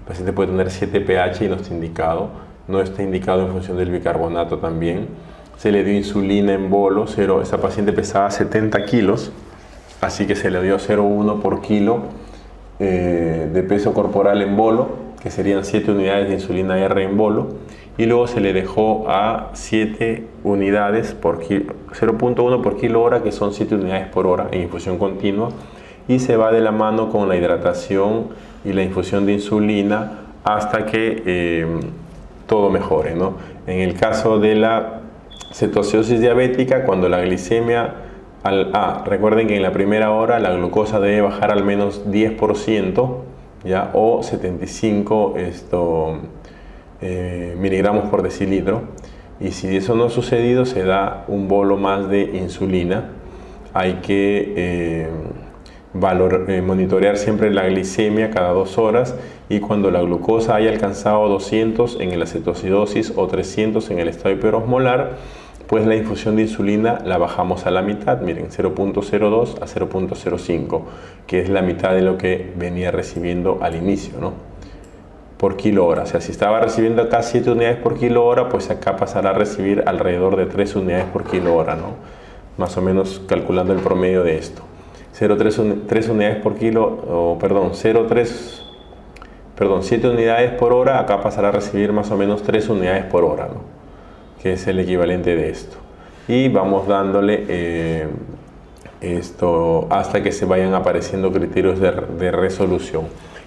El paciente puede tener 7 pH y no está indicado. No está indicado en función del bicarbonato también. Se le dio insulina en bolo, esta paciente pesaba 70 kilos, así que se le dio 0,1 por kilo de peso corporal en bolo, que serían 7 unidades de insulina R en bolo, y luego se le dejó a 7 unidades por kilo, 0,1 por kilo hora, que son 7 unidades por hora en infusión continua, y se va de la mano con la hidratación y la infusión de insulina hasta que todo mejore, ¿no? En el caso de la cetoacidosis diabética, cuando la glicemia, recuerden que en la primera hora la glucosa debe bajar al menos 10%, ¿ya? O 75 miligramos por decilitro, y si eso no ha sucedido, se da un bolo más de insulina. Hay que monitorear siempre la glicemia cada 2 horas, y cuando la glucosa haya alcanzado 200 en la cetoacidosis o 300 en el estado hiperosmolar, pues la infusión de insulina la bajamos a la mitad, miren, 0.02 a 0.05, que es la mitad de lo que venía recibiendo al inicio, ¿no? Por kilo hora. O sea, si estaba recibiendo acá 7 unidades por kilo hora, pues acá pasará a recibir alrededor de 3 unidades por kilo hora, ¿no? Más o menos calculando el promedio de esto. 3 unidades por kilo, 7 unidades por hora, acá pasará a recibir más o menos 3 unidades por hora, ¿no? Que es el equivalente de esto. Y vamos dándole esto hasta que se vayan apareciendo criterios de resolución.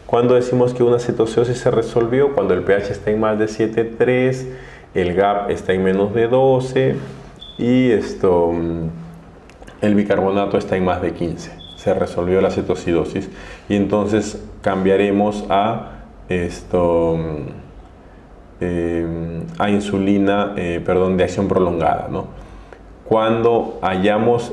Cuando decimos que una cetoacidosis se resolvió, cuando el pH está en más de 7,3, el GAP está en menos de 12 y el bicarbonato está en más de 15. Se resolvió la cetoacidosis, y entonces cambiaremos a insulina, de acción prolongada, ¿no? Cuando hayamos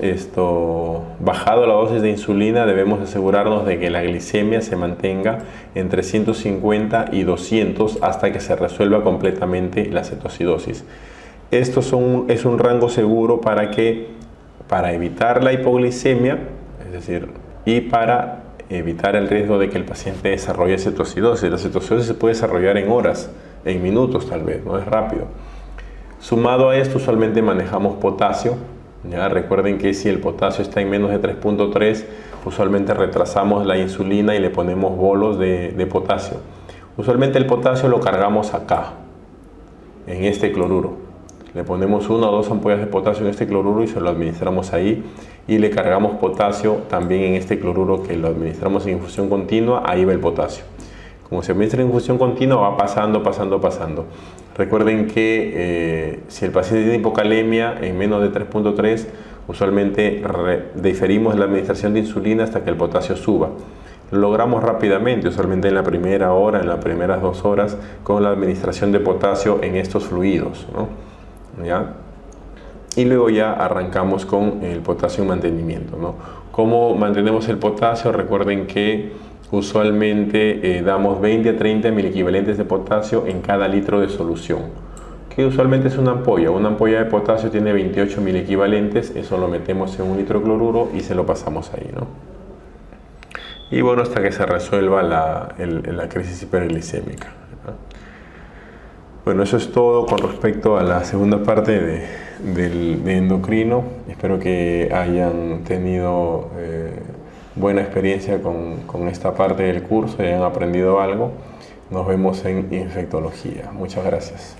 bajado la dosis de insulina, debemos asegurarnos de que la glicemia se mantenga entre 150 y 200 hasta que se resuelva completamente la cetoacidosis. Esto es un rango seguro para evitar la hipoglicemia, es decir, y para evitar el riesgo de que el paciente desarrolle cetoacidosis. La cetoacidosis se puede desarrollar en horas, en minutos tal vez, no es rápido. Sumado a esto, usualmente manejamos potasio, ¿ya? Recuerden que si el potasio está en menos de 3.3, usualmente retrasamos la insulina y le ponemos bolos de potasio. Usualmente el potasio lo cargamos acá, en este cloruro. Le ponemos 1 o 2 ampollas de potasio en este cloruro y se lo administramos ahí, y le cargamos potasio también en este cloruro que lo administramos en infusión continua. Ahí va el potasio. Como se administra en infusión continua, va pasando. Recuerden que si el paciente tiene hipocalemia en menos de 3.3, usualmente diferimos la administración de insulina hasta que el potasio suba. Lo logramos rápidamente, usualmente en la primera hora, en las primeras 2 horas, con la administración de potasio en estos fluidos, ¿no? ¿Ya? Y luego ya arrancamos con el potasio en mantenimiento, ¿no? ¿Cómo mantenemos el potasio? Recuerden que usualmente damos 20 a 30 miliequivalentes de potasio en cada litro de solución, ¿ok? que usualmente es una ampolla. Una ampolla de potasio tiene 28 mil equivalentes, eso lo metemos en un nitrocloruro y se lo pasamos ahí, ¿no? Y bueno, hasta que se resuelva la crisis hiperglicémica, ¿no? Bueno, eso es todo con respecto a la segunda parte de endocrino. Espero que hayan tenido buena experiencia con esta parte del curso y hayan aprendido algo. Nos vemos en infectología. Muchas gracias.